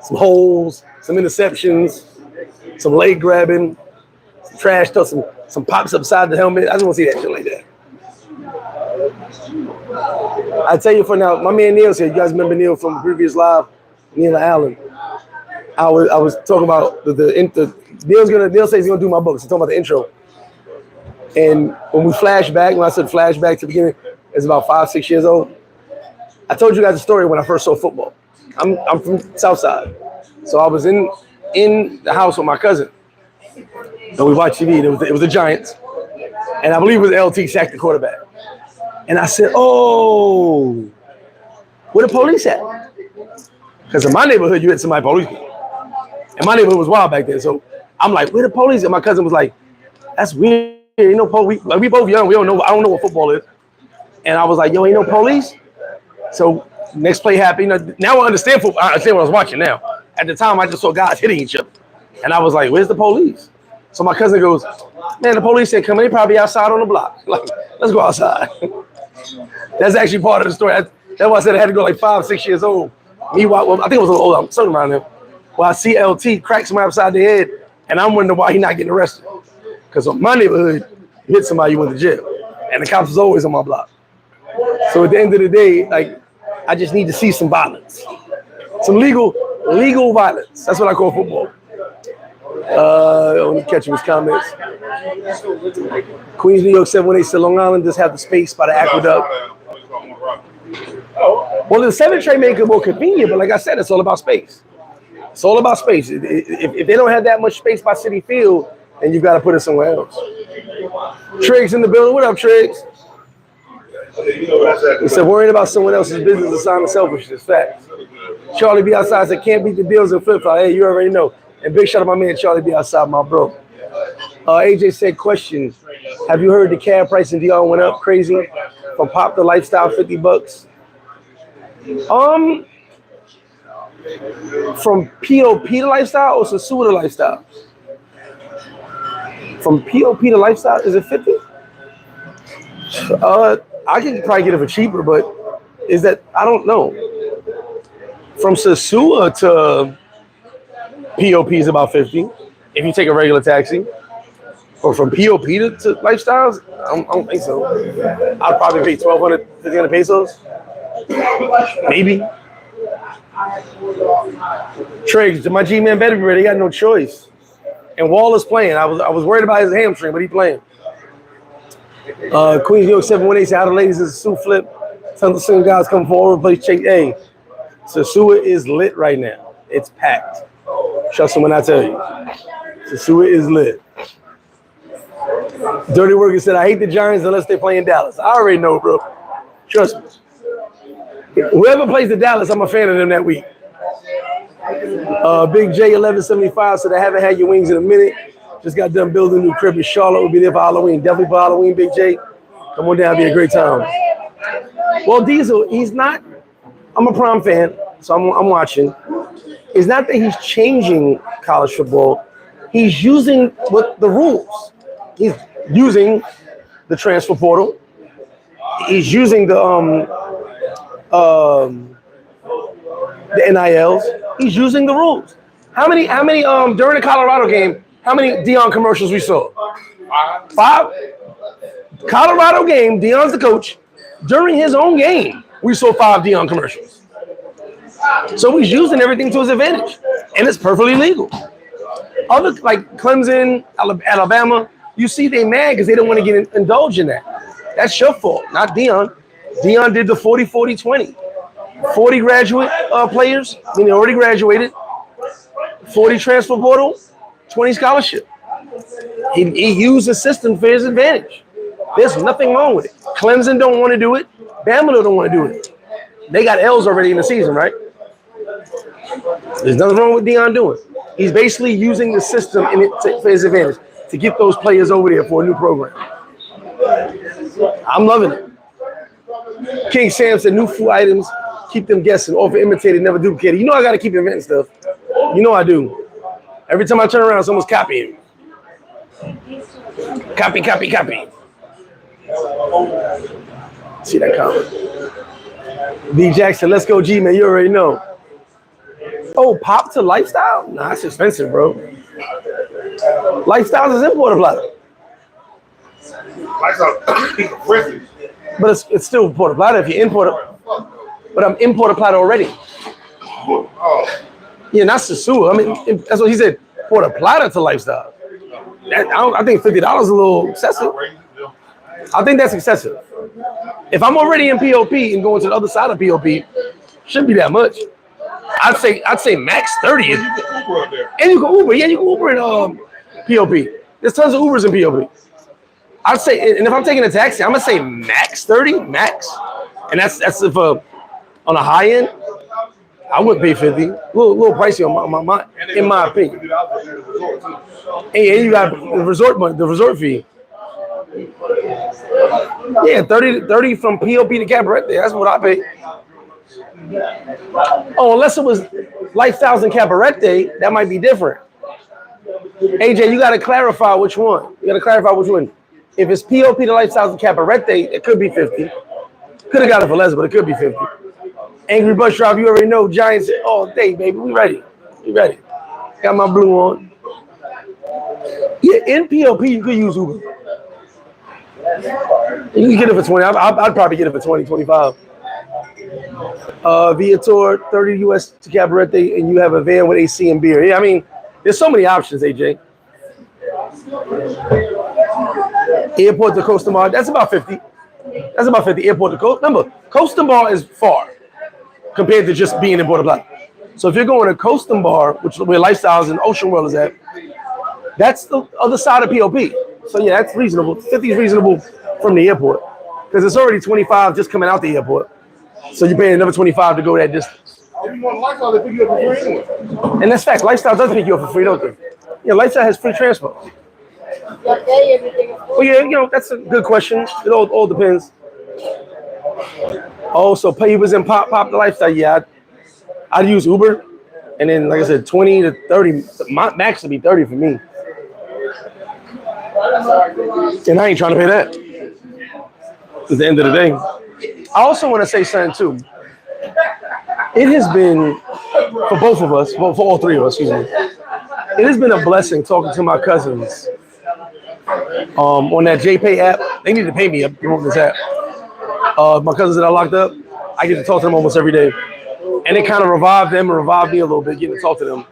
some holes, some interceptions, some leg grabbing, some trash stuff, some pops upside the helmet. I just want to see that shit like that. I tell you for now, my man Neil's here. You guys remember Neil from the previous live? Neil Allen. I was talking about Neil says he's gonna do my books. He's talking about the intro. And when we flash back, when I said flashback to the beginning, it's about 5-6 years old. I told you guys a story when I first saw football. I'm from Southside, so I was in the house with my cousin, and we watched TV. And it was the Giants, and I believe it was LT sacked the quarterback. And I said, "Oh, where the police at?" Because in my neighborhood, you had somebody police. And my neighborhood was wild back then, so I'm like, "Where the police?" And my cousin was like, "That's weird. You know, we both young. We don't know. I don't know what football is." And I was like, "Yo, ain't no police." So next play happened. Now I understand football. I understand what I was watching now. At the time, I just saw guys hitting each other, and I was like, "Where's the police?" So my cousin goes, "Man, the police ain't coming. They probably outside on the block. Like, let's go outside." That's actually part of the story. That's why I said I had to go like 5-6 years old. Meanwhile, I think it was a little old. I'm something around there. Well, I see LT crack somebody upside the head, and I'm wondering why he's not getting arrested. Because in my neighborhood, you hit somebody, you went to jail. And the cops was always on my block. So at the end of the day, like, I just need to see some violence. Some legal violence. That's what I call football. Let me catch his comments. Queens, New York 718 said Long Island does have the space by the aqueduct. Well, the 7 tray make it more convenient, but like I said, it's all about space. It's all about space. If they don't have that much space by City Field, then you've got to put it somewhere else. Triggs in the building. What up, Triggs? He said, worrying about someone else's business is a sign of selfishness. Facts. Charlie B. Outside said, can't beat the Bills and flip-flop. Hey, you already know. And big shout out to my man, Charlie B. Outside, my bro. AJ said, question. Have you heard the cab price in DR went up crazy from Pop the Lifestyle, $50? From POP to Lifestyle or Sosua to Lifestyle? From POP to Lifestyle, is it 50? I can probably get it for cheaper, but is that, I don't know. From Sosua to POP is about 50 if you take a regular taxi. Or from POP to Lifestyles, I don't think so. I'd probably pay 1,200, 1,500 pesos. Maybe. Triggs, my G-Man better be ready. They got no choice. And Waller's playing. I was worried about his hamstring, but he playing. Queens New York 718 said, how the ladies is a Sue flip. Some of the single guys come forward, play check. Hey, Sosua is lit right now. It's packed. Trust me when I tell you. Sosua is lit. Dirty Worker said, I hate the Giants unless they play in Dallas. I already know, bro. Trust me. Whoever plays the Dallas, I'm a fan of them that week. Big J 1175 said, I haven't had your wings in a minute. Just got done building a new crib in Charlotte. We'll be there for Halloween. Definitely for Halloween, Big J. Come on down, it'll be a great time. Well, Diesel, he's not, I'm a prom fan, so I'm watching. It's not that he's changing college football. He's using what the rules. He's using the transfer portal. He's using the NILs. He's using the rules. How many during the Colorado game, how many Deion commercials we saw? 5. Colorado game, Deion's the coach. During his own game, we saw 5 Deion commercials. So he's using everything to his advantage, and it's perfectly legal. Other like Clemson, Alabama, you see they mad because they don't want to get indulged in that. That's your fault, not Deion. Deion did the 40-40-20. 40 graduate players, I mean, they already graduated. 40 transfer portal, 20 scholarship. He used the system for his advantage. There's nothing wrong with it. Clemson don't want to do it. Bama don't want to do it. They got L's already in the season, right? There's nothing wrong with Deion doing. He's basically using the system for his advantage to get those players over there for a new program. I'm loving it. King Sam said new food items, keep them guessing, offer imitated, never duplicated. You know I got to keep inventing stuff. You know I do. Every time I turn around, someone's copying. Copy. See that comment. B Jackson, let's go G, man. You already know. Oh, pop to lifestyle? Nah, it's expensive, bro. Lifestyle is in Puerto Plata. But it's still Puerto Plata if you're in Puerto. But I'm in Puerto Plata already. Yeah, not Sosua. I mean, that's what he said. Puerto Plata to lifestyle. I think $50 is a little excessive. I think that's excessive. If I'm already in POP and going to the other side of POP, shouldn't be that much. I'd say max 30. And you can Uber. Yeah, you can Uber in POP. There's tons of Ubers in POP. I'd say, and if I'm taking a taxi, I'm gonna say max 30, max. And that's if on a high end, I wouldn't pay 50. A little pricey on my in my opinion. And you got the resort fee. Yeah, 30 from POP to Cabaret. That's what I pay. Oh, unless it was Lifestyles and Cabaret, that might be different. AJ, you got to clarify which one. If it's POP to Lifestyles and Cabaret, it could be 50. Could have got it for less, but it could be 50. Angry Bus Drive, you already know. Giants all day, baby. We ready. Got my blue on. Yeah, in POP, you could use Uber. You can get it for 20. I'd probably get it for 20, 25. Via tour, 30 US to Cabaret, and you have a van with AC and beer. Yeah, I mean, there's so many options, AJ. Airport to Costa Mar, that's about 50. Airport to Costa. Remember, Costa Bar is far compared to just being in Puerto Plata. So if you're going to Costa Bar, which is where Lifestyles and Ocean World is at, that's the other side of POP. So yeah, that's reasonable. 50 is reasonable from the airport because it's already 25 just coming out the airport. So you're paying another 25 to go that distance. If you want Lifestyle, they pick you up for free anyway. And that's fact. Lifestyle does pick you up for free, don't they? Yeah, Lifestyle has free transport. Well, yeah, that's a good question. It all depends. Oh, so he was in pop the Lifestyle. Yeah, I'd use Uber, and then like I said, 20 to 30. My max would be 30 for me. And I ain't trying to pay that. At the end of the day. I also want to say something too. It has been, for both of us, for all three of us, excuse me, it has been a blessing talking to my cousins on that JPay app. They need to pay me up promoting this app. My cousins that are locked up, I get to talk to them almost every day. And it kind of revived them and revived me a little bit, getting to talk to them.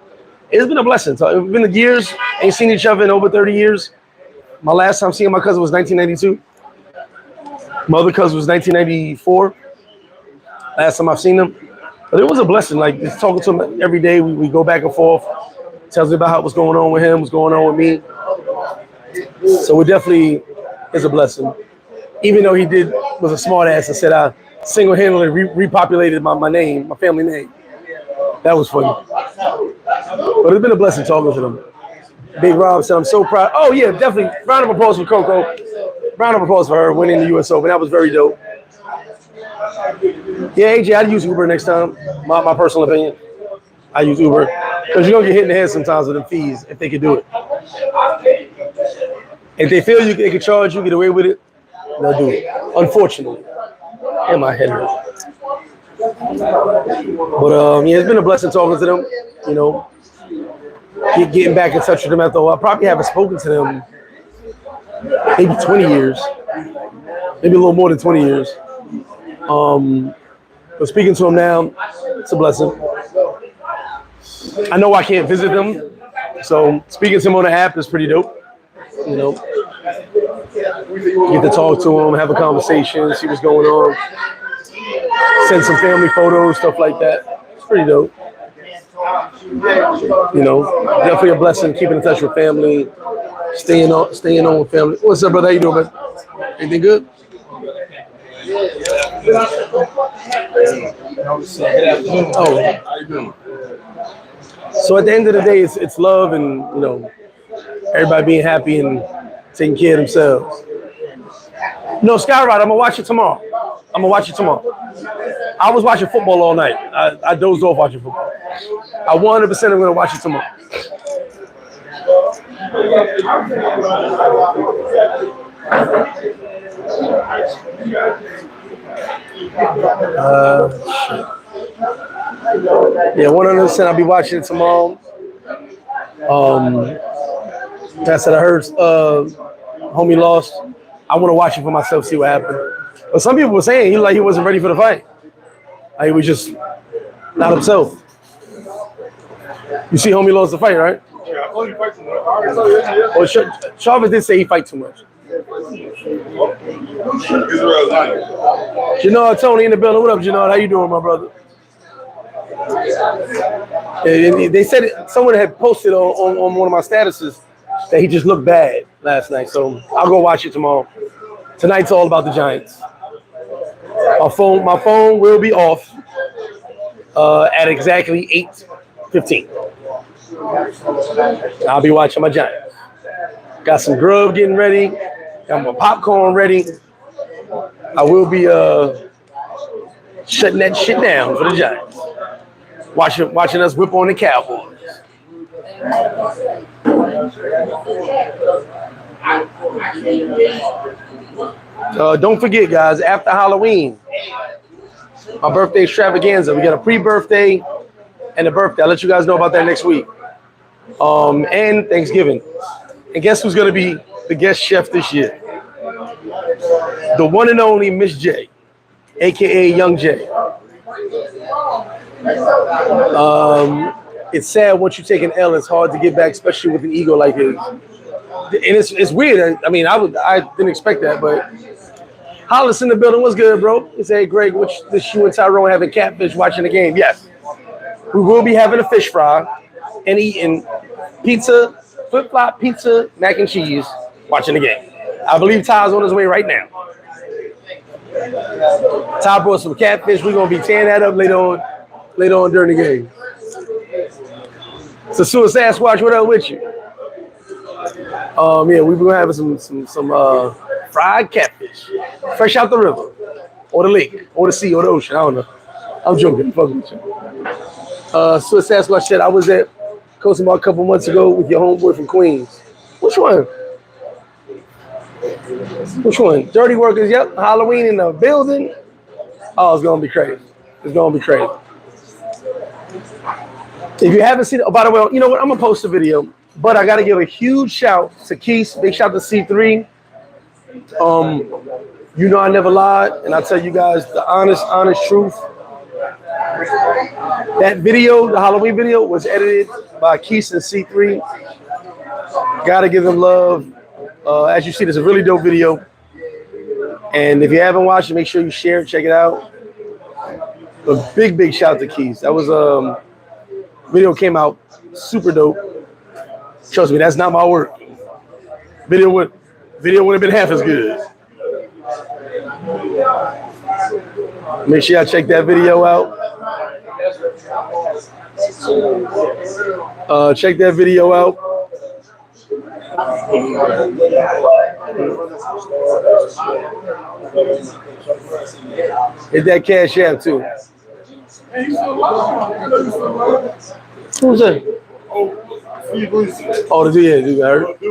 It's been a blessing. So it's been years, ain't seen each other in over 30 years. My last time seeing my cousin was 1992. My other cousin was 1994. Last time I've seen him. But it was a blessing, like just talking to him every day. We go back and forth. Tells me about what's going on with him, what's going on with me. So it definitely is a blessing. Even though he was a smart ass and said I single-handedly repopulated my name, my family name. That was funny. But it's been a blessing talking to them. Big Rob said, I'm so proud. Oh, yeah, definitely. Round of applause for Coco. Round of applause for her winning the U.S. Open. That was very dope. Yeah, AJ, I'd use Uber next time. My personal opinion. I use Uber. Because you're going to get hit in the head sometimes with the fees if they could do it. If they feel they can charge you, get away with it, they'll do it. Unfortunately. And my head hurts. But, yeah, it's been a blessing talking to them. You know, getting back in touch with them after I probably haven't spoken to them maybe 20 years. Maybe a little more than 20 years. But speaking to them now, it's a blessing. I know I can't visit them, so speaking to them on the app is pretty dope. You know, get to talk to them, have a conversation, see what's going on, send some family photos, stuff like that. It's pretty dope. You know, definitely a blessing keeping in touch with family, staying on with family. What's up, brother? How you doing, man? Anything good? Oh. So at the end of the day, it's love and, you know, everybody being happy and taking care of themselves. No, Skyride, I'm going to watch it tomorrow. I was watching football all night. I dozed off watching football. I 100% am going to watch it tomorrow. Yeah, 100% I'll be watching it tomorrow. I said I heard homie lost. I want to watch it for myself, see what happened. But some people were saying he wasn't ready for the fight. He was just not himself. You see homie lost the fight, right? Yeah, I thought you fight too much. Well, Chavez did say he fight too much. Janard, Tony in the building. What up, Janard? How you doing, my brother? They said someone had posted on one of my statuses that he just looked bad last night. So I'll go watch it tomorrow. Tonight's all about the Giants. My phone will be off at exactly 8:15. I'll be watching my Giants. Got some grub getting ready. Got my popcorn ready. I will be shutting that shit down for the Giants. Watching us whip on the Cowboys. Don't forget, guys, after Halloween, my birthday extravaganza. We got a pre-birthday and a birthday. I'll let you guys know about that next week. And Thanksgiving. And guess who's going to be the guest chef this year? The one and only Miss J, a.k.a. Young J. It's sad once you take an L, it's hard to get back, especially with an ego like his. And it's weird. I mean, I didn't expect that, but Hollis in the building. What's good, bro? He said, hey, Greg, this you and Tyrone having catfish watching the game? Yes. We will be having a fish fry and eating pizza, flip-flop pizza, mac and cheese, watching the game. I believe Ty's on his way right now. Ty brought some catfish. We're going to be tearing that up later on during the game. Sosua Sasquatch, what up with you? Yeah, we're going to have some fried catfish, fresh out the river, or the lake, or the sea, or the ocean. I don't know. I'm joking. Fuck with you. Sosua Sasquatch said, I was at Costa Mart a couple months ago with your homeboy from Queens. Which one? Which one? Dirty Workers, yep. Halloween in the building. Oh, it's going to be crazy. It's going to be crazy. If you haven't seen it, oh, by the way, you know what? I'm going to post a video, but I got to give a huge shout to Keith. Big shout to C3. You know I never lied, and I tell you guys the honest truth. That video, the Halloween video, was edited by Keith and C3. Got to give them love. As you see, there's a really dope video. And if you haven't watched it, make sure you share it, check it out. A big shout to Keith. That was video came out super dope. Trust me, that's not my work. Video would have been half as good. Make sure y'all check that video out. Check that video out. Hit that Cash App too. Who's that? Oh, the dude, yeah, heard. When they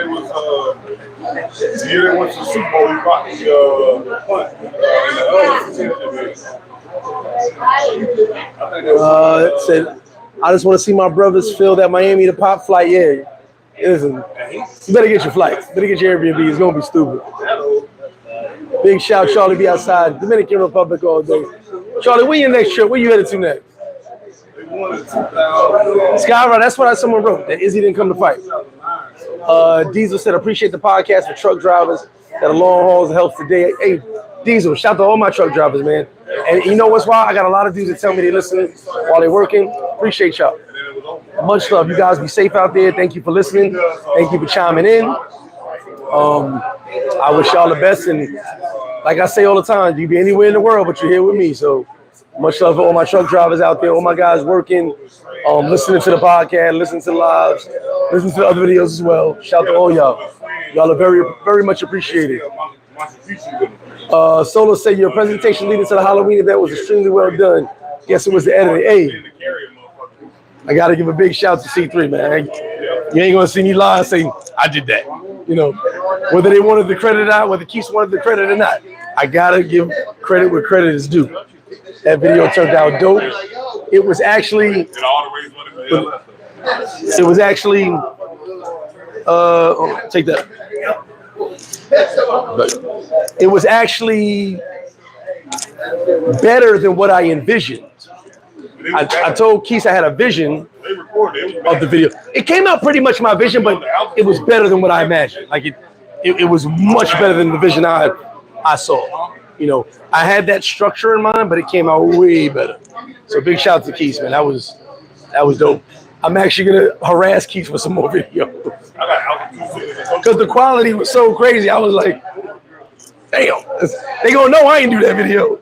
went to the Super Bowl, he bought the Said, I just want to see my brothers fill that Miami to Pop flight. Yeah, listen, you better get your flights. Better get your Airbnb. It's gonna be stupid. Big shout, Charlie. Be outside Dominican Republic all day. Charlie, where your next trip? Where you headed to next? Skyra, that's what someone wrote. That Izzy didn't come to fight. Diesel said, appreciate the podcast for truck drivers that are long hauls helps today. Hey, Diesel, shout out to all my truck drivers, man. And you know what's wild? I got a lot of dudes that tell me they listen while they're working. Appreciate y'all. Much love. You guys be safe out there. Thank you for listening. Thank you for chiming in. I wish y'all the best. And like I say all the time, you be anywhere in the world, but you're here with me. So much love for all my truck drivers out there, all my guys working, listening to the podcast, listening to the lives, listening to the other videos as well. Shout out to all y'all. Y'all are very, very much appreciated. Solo said your presentation leading to the Halloween event was extremely well done. Guess it was the editor. Hey, I got to give a big shout to C3, man. You ain't going to see me lie and say, I did that. You know, whether they wanted the credit out, whether Keith wanted the credit or not, I got to give credit where credit is due. That video turned out dope. It was actually, take that. But it was actually better than what I envisioned. I told Keith I had a vision of the video. It came out pretty much my vision, but it was better than what I imagined. Like it was much better than the vision I saw. You know, I had that structure in mind, but it came out way better. So big shout out to Keith, man. That was dope. I'm actually gonna harass Keith for some more videos because the quality was so crazy. I was like, damn, they gonna know I ain't do that video.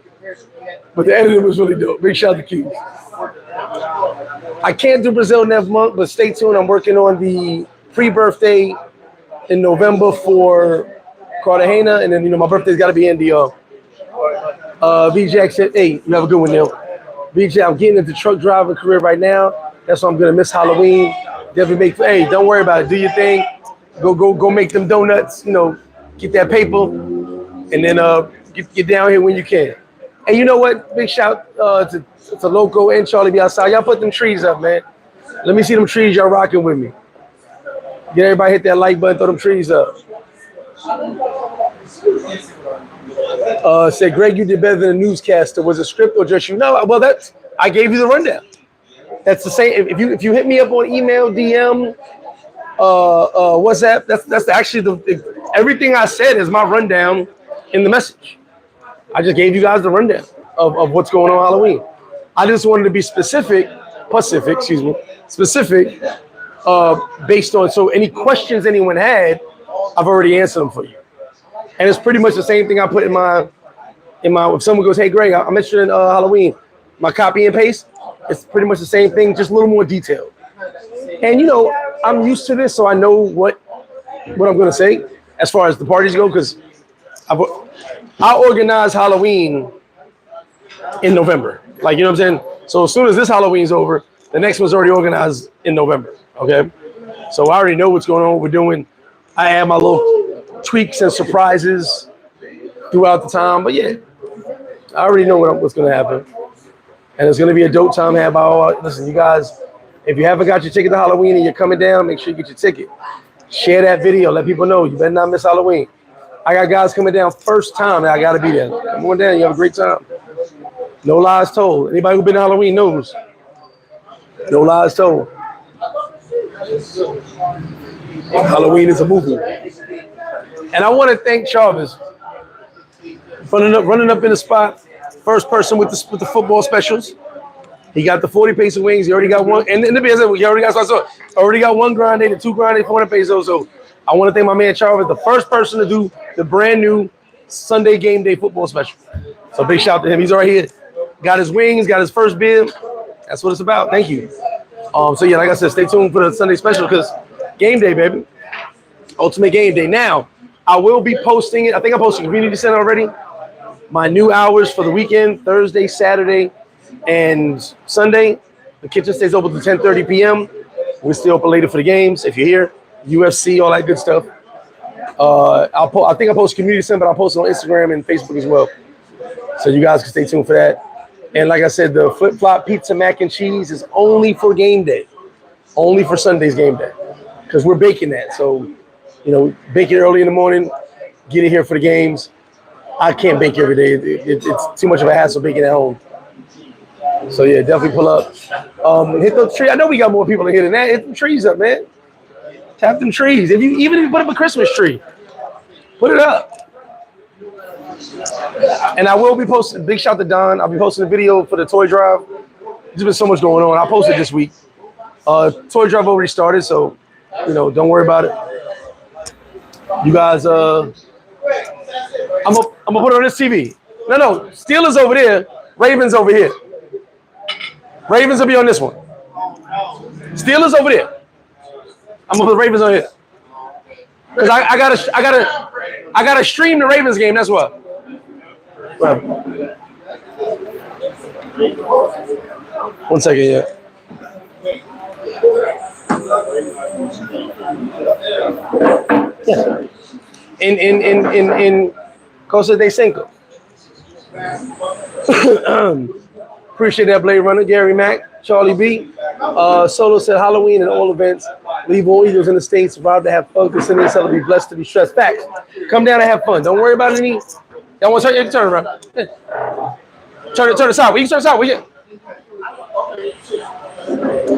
But the editing was really dope. Big shout out to Keith. I can't do Brazil next month, but stay tuned. I'm working on the pre-birthday in November for Cartagena, and then my birthday's got to be in the. VJ said, "Hey, you have a good one, Neil." VJ, I'm getting into truck driving career right now. That's why I'm gonna miss Halloween. Definitely hey, don't worry about it. Do your thing. Go make them donuts. Get that paper, and then get down here when you can. And you know what? Big shout to Loco and Charlie be outside. Y'all put them trees up, man. Let me see them trees y'all rocking with me. Get everybody hit that like button, throw them trees up. Said Greg, you did better than a newscaster. Was it script or just you? No, well I gave you the rundown. That's the same. If you hit me up on email, DM, WhatsApp, that's actually everything I said is my rundown in the message. I just gave you guys the rundown of what's going on Halloween. I just wanted to be specific, based on, so any questions anyone had, I've already answered them for you. And it's pretty much the same thing I put in my, if someone goes, hey, Greg, I'm interested in Halloween, my copy and paste, it's pretty much the same thing, just a little more detailed. And, I'm used to this, so I know what I'm going to say as far as the parties go, because I organize Halloween in November. Like, you know what I'm saying? So as soon as this Halloween's over, the next one's already organized in November, okay? So I already know what's going on, what we're doing. I have my little tweaks and surprises throughout the time. But, yeah, I already know what's going to happen. And it's going to be a dope time to have listen, you guys, if you haven't got your ticket to Halloween and you're coming down, make sure you get your ticket. Share that video. Let people know. You better not miss Halloween. I got guys coming down first time, and I got to be there. Come on down. You have a great time. No lies told. Anybody who been to Halloween knows. No lies told. Halloween is a movie. And I want to thank Chavez running up in the spot. First person with the football specials. He got the 40 peso wings. He already got one. And in the business, he already got, so I saw, already got one grande, the 2 grande, 400 pesos. So I want to thank my man Charles, the first person to do the brand new Sunday game day football special. So big shout out to him. He's already here. Got his wings, got his first bid. That's what it's about. Thank you. So yeah, like I said, stay tuned for the Sunday special because game day, baby. Ultimate game day. Now, I will be posting it. I think I posted Community Center already. My new hours for the weekend, Thursday, Saturday, and Sunday. The kitchen stays open to 10:30 p.m. We're still open later for the games. If you're here, UFC, all that good stuff. I think I post Community Center, but I'll post it on Instagram and Facebook as well. So you guys can stay tuned for that. And like I said, the flip-flop pizza mac and cheese is only for game day. Only for Sunday's game day. Because we're baking that. So, bake it early in the morning, get it here for the games. I can't bake every day. It's too much of a hassle baking at home. So yeah, definitely pull up. Hit the tree. I know we got more people in here than that. Hit the trees up, man. Tap them trees. Even if you put up a Christmas tree, put it up. And I will be posting. Big shout to Don. I'll be posting a video for the toy drive. There's been so much going on. I'll post it this week. Toy drive already started, so don't worry about it. You guys, I'm gonna put it on this TV. No, Steelers over there, Ravens over here. Ravens will be on this one. Steelers over there. I'm gonna put the Ravens on here. Cause I gotta stream the Ravens game. That's what. One second, yeah. Yeah. In Costa de Cinco. Appreciate that, Blade Runner, Gary Mack, Charlie B. Solo said Halloween and all events. Leave all Eagles in the States. Survive to have fun. Consider yourself to be blessed to be stressed. Facts. Come down and have fun. Don't worry about any. Y'all want to turn around? Yeah. Turn it side. You can turn it side.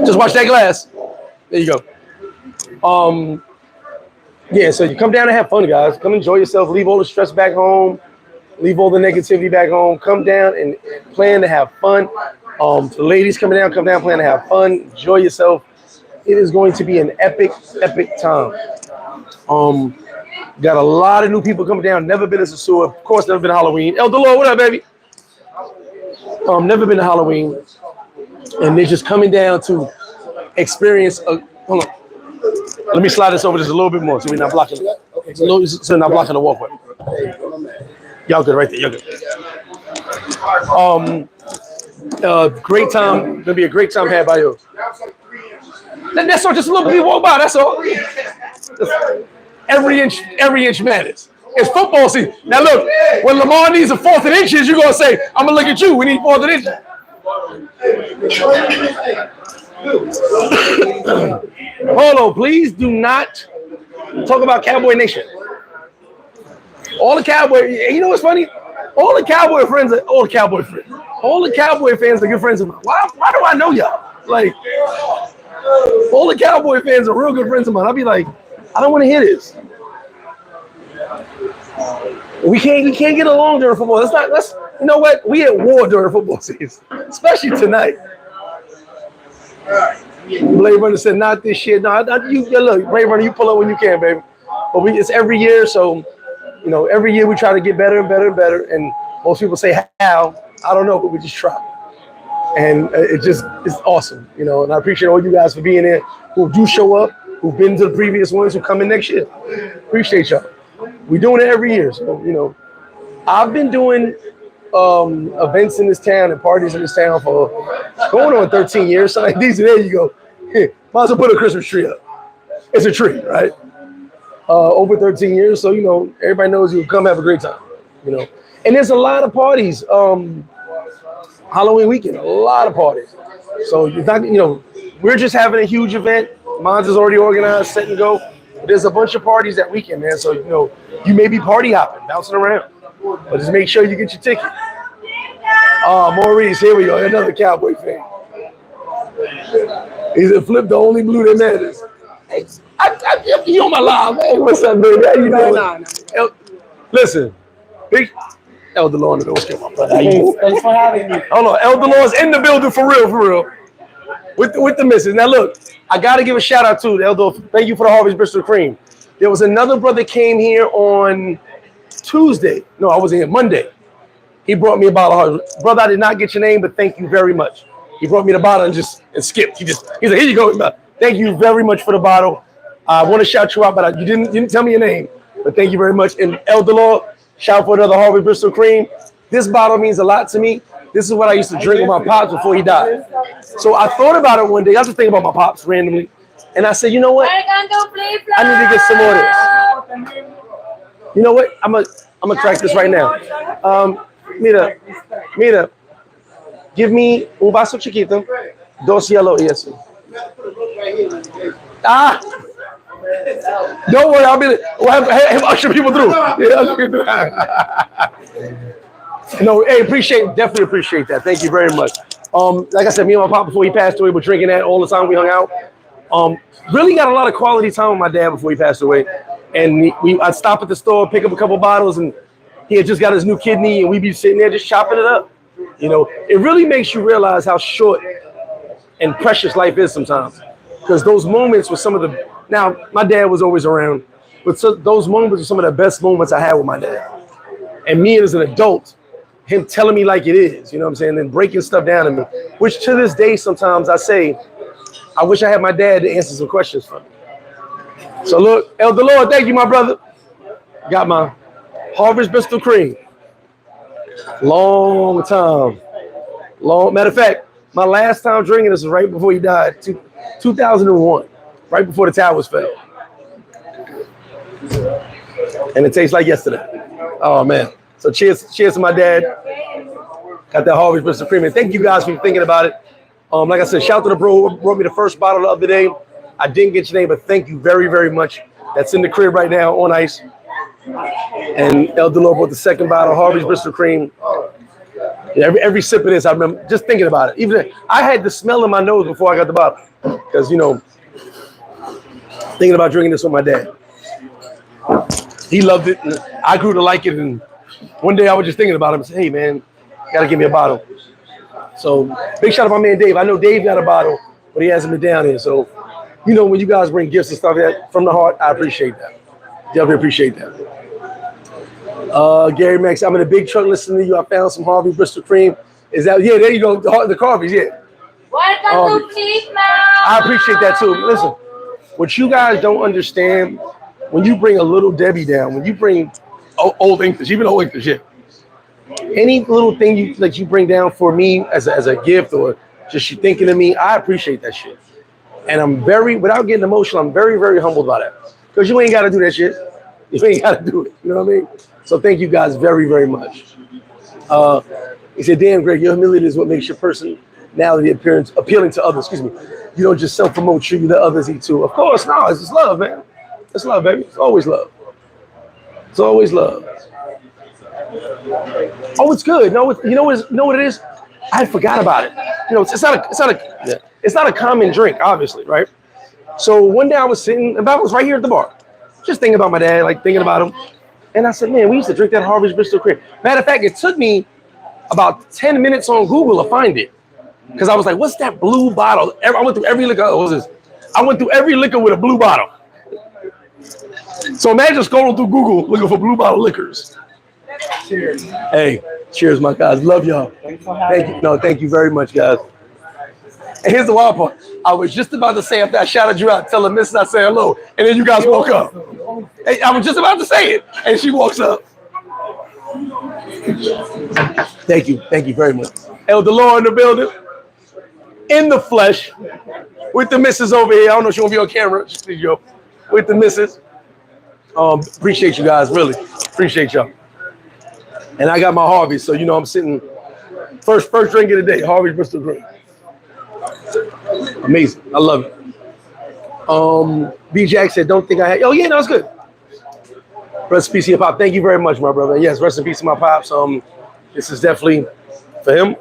Just watch that glass. There you go. Yeah, so you come down and have fun, guys. Come enjoy yourself. Leave all the stress back home. Leave all the negativity back home. Come down and plan to have fun. The ladies come down, plan to have fun. Enjoy yourself. It is going to be an epic time. Got a lot of new people coming down. Never been to Sosua. Of course, never been to Halloween. El Delor, what up, baby? Never been to Halloween. And they're just coming down to experience hold on. Let me slide this over just a little bit more so we're not blocking so not blocking the walkway. Y'all good right there. Y'all good. Great time. Gonna be a great time had by you. That's all. Just a little bit walk by. That's all. Every inch matters. It's football season. Now look, when Lamar needs a 4th and inches, you're gonna say, "I'm gonna look at you. We need 4th and inches." Hold on, please do not talk about Cowboy Nation. All the Cowboy, you know what's funny? All the Cowboy fans are good friends of mine. Why do I know y'all? Like, all the Cowboy fans are real good friends of mine. I'll be like, I don't want to hear this. We can't get along during football. You know what? We at war during football season, especially tonight. Blade Runner said, "Not this shit." No, look, Blade Runner, you pull up when you can, baby. But it's every year, so every year we try to get better and better and better. And most people say how. I don't know, but we just try. And it's awesome, And I appreciate all you guys for being there, who do show up, who've been to the previous ones, who come in next year. Appreciate y'all. We're doing it every year, so I've been doing events in this town and parties in this town for going on 13 years. So like these, there you go. Might as well put a Christmas tree up. It's a tree, right? Over 13 years, so everybody knows you come have a great time. And there's a lot of parties. Halloween weekend, a lot of parties. So you're not, we're just having a huge event. Mine's is already organized, set and go. There's a bunch of parties that weekend, man. So you may be party hopping, bouncing around, but just make sure you get your ticket. Maurice, here we go, another Cowboy fan. He said, "Flip the only blue that matters." Hey, you on my live, man. What's up, baby? How you doing? Listen, Elder Law in the building. My brother. How you doing? Thanks for having me. Hold on, Elder Law's in the building for real. With the missus. Now look, I gotta give a shout out to Elder. Thank you for the Harvest Bristol Cream. There was another brother came here on Tuesday. No, I wasn't here. Monday. He brought me a bottle of Harvest. Brother, I did not get your name, but thank you very much. He brought me the bottle and skipped. He's like, here you go. Thank you very much for the bottle. I want to shout you out, but you didn't tell me your name. But thank you very much. And Elder Law, shout out for another Harvest Bristol Cream. This bottle means a lot to me. This is what I used to drink with my pops before he died. So I thought about it one day. I was just thinking about my pops randomly. And I said, you know what? I need to get some more of this. You know what? I'm gonna crack this right now. Mira, give me un vaso chiquito, dos hielo y eso. Don't worry, we'll have usher people through. No, hey, definitely appreciate that. Thank you very much. Like I said, me and my pop before he passed away were drinking that all the time. We hung out. Really got a lot of quality time with my dad before he passed away. And I'd stop at the store, pick up a couple bottles, and he had just got his new kidney, and we'd be sitting there just chopping it up. You know, it really makes you realize how short and precious life is sometimes. Because those moments were some of the, now my dad was always around, but those moments were some of the best moments I had with my dad. And me as an adult, him telling me like it is, you know what I'm saying, and breaking stuff down to me, which to this day sometimes I say, I wish I had my dad to answer some questions for me. So look, Elder Lord, thank you, my brother. Got my Harvest Bristol Cream. Long time. Matter of fact, my last time drinking this was right before he died, 2001, right before the towers fell. And it tastes like yesterday. Oh, man. So cheers to my dad. Got that Harvest Bristol Cream. And thank you guys for thinking about it. Like I said, shout out to the bro who brought me the first bottle the other day. I didn't get your name, but thank you very, very much. That's in the crib right now on ice. And Elder Lord brought the second bottle, Harvest Bristol Cream. Yeah, every sip of this, I remember just thinking about it. Even I had the smell in my nose before I got the bottle. Because, you know, thinking about drinking this with my dad. He loved it. And I grew to like it. And one day I was just thinking about him and said, hey, man, you got to give me a bottle. So big shout out to my man Dave. I know Dave got a bottle, but he hasn't been down here. So, you know, when you guys bring gifts and stuff like that from the heart, I appreciate that. Definitely appreciate that. Gary Max, I'm in a big truck listening to you. I found some Harvey Bristol Cream. Is that, yeah, there you go. The coffees, yeah. Welcome to Plymouth. I appreciate that too. Listen, what you guys don't understand, when you bring a little Debbie down, when you bring old English, even old English, yeah. Any little thing you bring down for me as a gift or just you thinking of me, I appreciate that shit. And I'm without getting emotional, I'm very, very humbled by that. Because you ain't got to do that shit. You ain't got to do it. You know what I mean? So thank you guys very, very much. He said, damn, Greg, your humility is what makes your personality appealing to others. Excuse me. You don't just self-promote you, let others eat too. Of course, no, it's just love, man. It's love, baby. It's always love. It's always love. Oh, it's good. No, you know what it is? I forgot about it. You know, it's not a common drink, obviously, right? So one day I was sitting, and I was right here at the bar, just thinking about my dad, like thinking about him. And I said, man, we used to drink that Harvest Bristol Cream. Matter of fact, it took me about 10 minutes on Google to find it. Because I was like, what's that blue bottle? I went through every liquor. What was this? I went through every liquor with a blue bottle. So imagine scrolling through Google looking for blue bottle liquors. Cheers. Hey, cheers, my guys. Love y'all. Thank you. No, thank you very much, guys. And here's the wild part. I was just about to say, after I shouted you out, tell the missus I say hello, and then you guys woke up. Hey, I was just about to say it, and she walks up. Thank you very much. Elder Law in the building, in the flesh, with the missus over here. I don't know if she won't be on camera. With the missus. Appreciate you guys, really. Appreciate y'all. And I got my Harvey, so you know I'm sitting first drink of the day, Harvey Bristol Cream. Amazing. I love it. B Jack said, don't think I had. Oh yeah, no, it's good. Rest in peace to your pop. Thank you very much, my brother. Yes, rest in peace to my pops. This is definitely for him.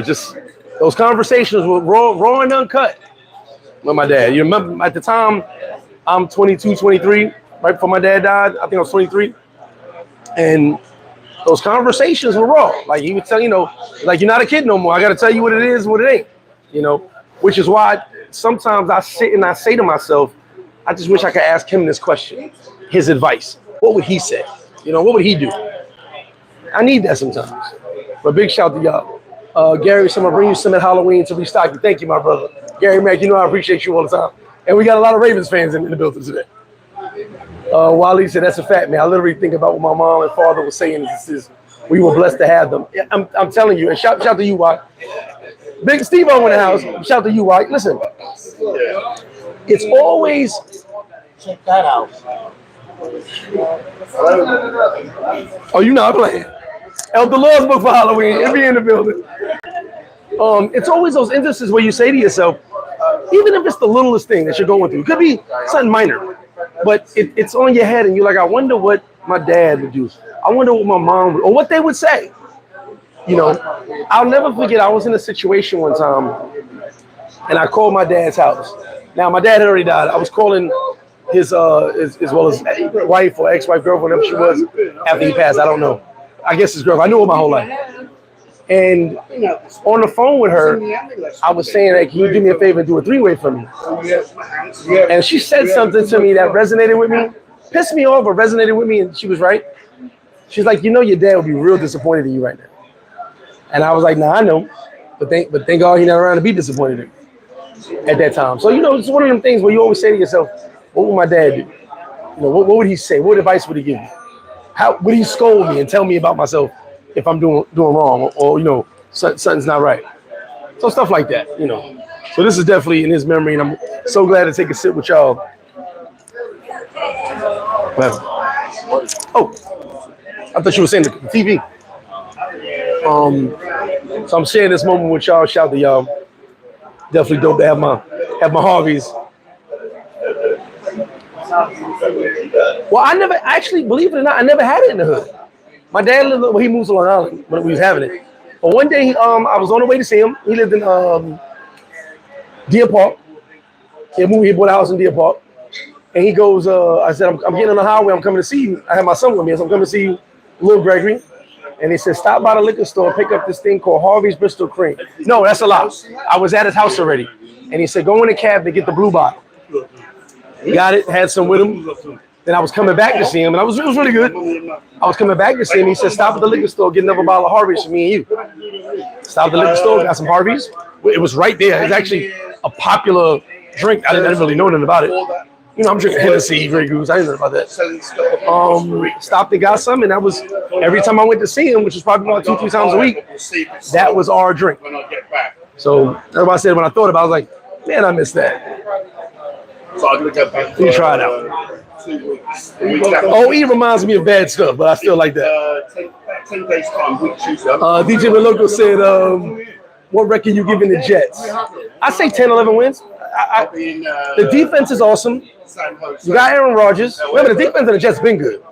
Just those conversations were raw and uncut with my dad. You remember at the time, I'm 22, 23, right before my dad died. I think I was 23. And those conversations were raw. Like he would tell, like you're not a kid no more. I got to tell you what it is, what it ain't. Which is why sometimes I sit and I say to myself, I just wish I could ask him this question, his advice. What would he say? What would he do? I need that sometimes. But big shout to y'all. Gary, so I'm gonna bring you some at Halloween to restock you. Thank you, my brother. Gary Mack, I appreciate you all the time. And we got a lot of Ravens fans in the building today. Wally said, that's a fact, man. I literally think about what my mom and father were saying. We were blessed to have them. Yeah, I'm telling you, and shout to you, White. Big Steve-O in the house. Shout to you, White. Listen, it's always... Check that out. Oh, you not playing. Elder Lord's book for Halloween. It'll be in the building. It's always those instances where you say to yourself, even if it's the littlest thing that you're going through, it could be something minor, but it's on your head and you're like, I wonder what my dad would do. I wonder what my mom would, or what they would say. I'll never forget, I was in a situation one time and I called my dad's house. Now, my dad had already died. I was calling his as well as wife or ex-wife, girlfriend, whatever she was, after he passed. I don't know. I guess his girlfriend. I knew her my whole life. And on the phone with her, I was saying, like, can you do me a favor and do a three-way for me? And she said something to me that resonated with me, pissed me off, but resonated with me, and she was right. She's like, your dad would be real disappointed in you right now. And I was like, nah, I know, but thank God he not around to be disappointed in me at that time. So, it's one of them things where you always say to yourself, what would my dad do? What would he say? What advice would he give me? How would he scold me and tell me about myself if I'm doing wrong or something's not right? So stuff like that, So this is definitely in his memory, and I'm so glad to take a sit with y'all. Oh, I thought you were saying the TV. So I'm sharing this moment with y'all. Shout to y'all. Definitely dope to have my Harveys. Well, I never actually, believe it or not, I never had it in the hood. My dad lived, he moved to Long Island when we was having it. But one day, I was on the way to see him. He lived in Deer Park. He bought a house in Deer Park. And he goes, I said, I'm getting on the highway. I'm coming to see you. I have my son with me, so I'm coming to see you, little Gregory. And he said, stop by the liquor store, pick up this thing called Harvey's Bristol Cream. No, that's a lie. I was at his house already. And he said, go in the cab to get the blue bottle. Got it, had some with him. Then I was coming back to see him, and it was really good. I was coming back to see him. He said, stop at the liquor store, get another bottle of Harvey's for me and you. Stopped at the liquor store, got some Harvey's. It was right there. It's actually a popular drink. I didn't really know nothing about it. I'm drinking Hennessy, Grey Goose. I didn't know about that. Stopped and got some, and that was every time I went to see him, which was probably about 2-3 times a week, that was our drink. So everybody said when I thought about it, I was like, man, I miss that. So I'm gonna go back. You try it out. 2 weeks. Oh, he reminds me of bad stuff, but I still like that. 10 days time, week Tuesday. DJ Maloko said, what record you giving the Jets? I say 10-11 wins. The defense is awesome. You got Aaron Rodgers. Remember, the defense of the Jets been good.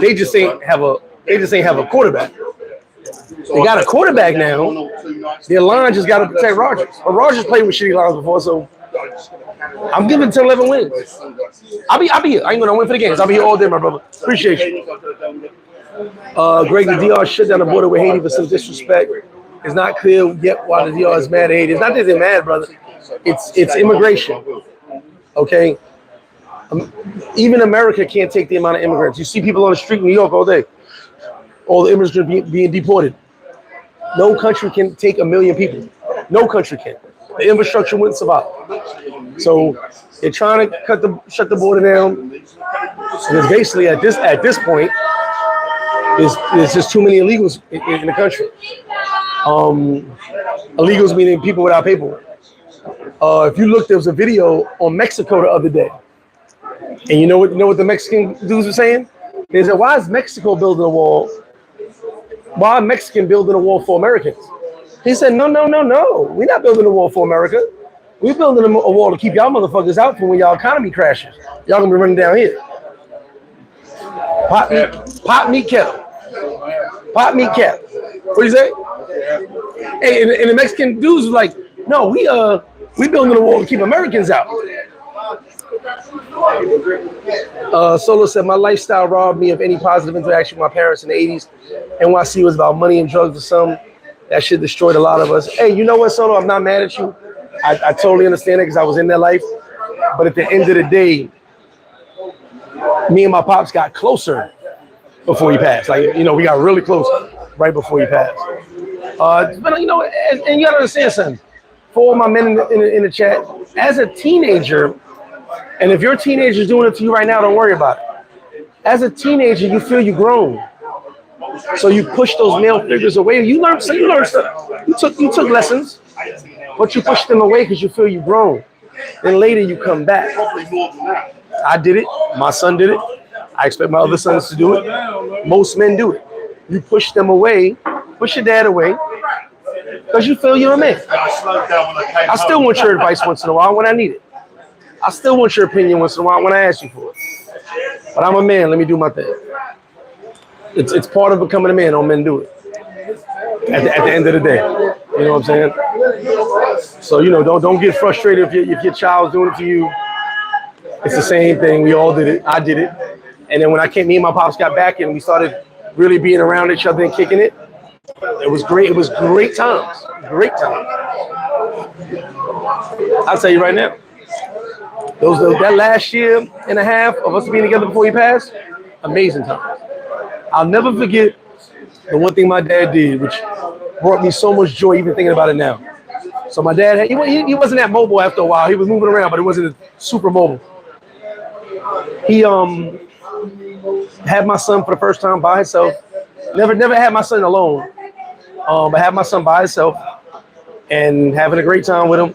They just ain't have a quarterback. They got a quarterback now. Their line just got to protect Rodgers. But Rodgers played with shitty lines before, so I'm giving 10-11 wins. I'll be here. I ain't gonna win for the games. I'll be here all day, my brother. Appreciate you. Greg, the DR shut down the border with Haiti for some disrespect. It's not clear yet why the DR is mad at Haiti. It's not that they're mad, brother. It's immigration. Okay? Even America can't take the amount of immigrants. You see people on the street in New York all day. All the immigrants being deported. No country can take 1 million people. No country can. The infrastructure wouldn't survive. So they're trying to shut the border down. And it's basically at this point, there's just too many illegals in the country. Illegals meaning people without paperwork. If you look, there was a video on Mexico the other day, and you know what the Mexican dudes were saying? They said, "Why is Mexico building a wall? Why are Mexican building a wall for Americans?" He said, "No. We're not building a wall for America. We're building a wall to keep y'all motherfuckers out from when y'all economy crashes. Y'all gonna be running down here. Pot meat kettle. Pot meat kettle. What do you say?" Hey, and the Mexican dudes was like, "No, we building a wall to keep Americans out." Solo said, my lifestyle robbed me of any positive interaction with my parents in the 80s. NYC was about money and drugs for some. That shit destroyed a lot of us. Hey, you know what, Solo? I'm not mad at you. I totally understand it because I was in that life. But at the end of the day, me and my pops got closer before he passed. Like, you know, we got really close right before he passed. But, you know, and you got to understand something. For all my men in the chat, as a teenager, and if your teenager's doing it to you right now, don't worry about it. As a teenager, you feel you grown. So you push those male figures away. You learn stuff. You took lessons, but you push them away because you feel you grown. Then later you come back. I did it. My son did it. I expect my other sons to do it. Most men do it. You push them away, push your dad away, because you feel you're a man. I still want your advice once in a while when I need it. I still want your opinion once in a while when I ask you for it. But I'm a man. Let me do my thing. It's part of becoming a man. All men do it. At the end of the day, you know what I'm saying? So you know, don't get frustrated if your child's doing it to you. It's the same thing. We all did it. I did it. And then when me and my pops got back and we started really being around each other and kicking it, it was great. It was great times. Great times. I'll tell you right now. That last year and a half of us being together before he passed, amazing times. I'll never forget the one thing my dad did, which brought me so much joy even thinking about it now. So my dad, he wasn't that mobile after a while. He was moving around, but it wasn't super mobile. He had my son for the first time by himself. Never had my son alone, but had my son by himself and having a great time with him.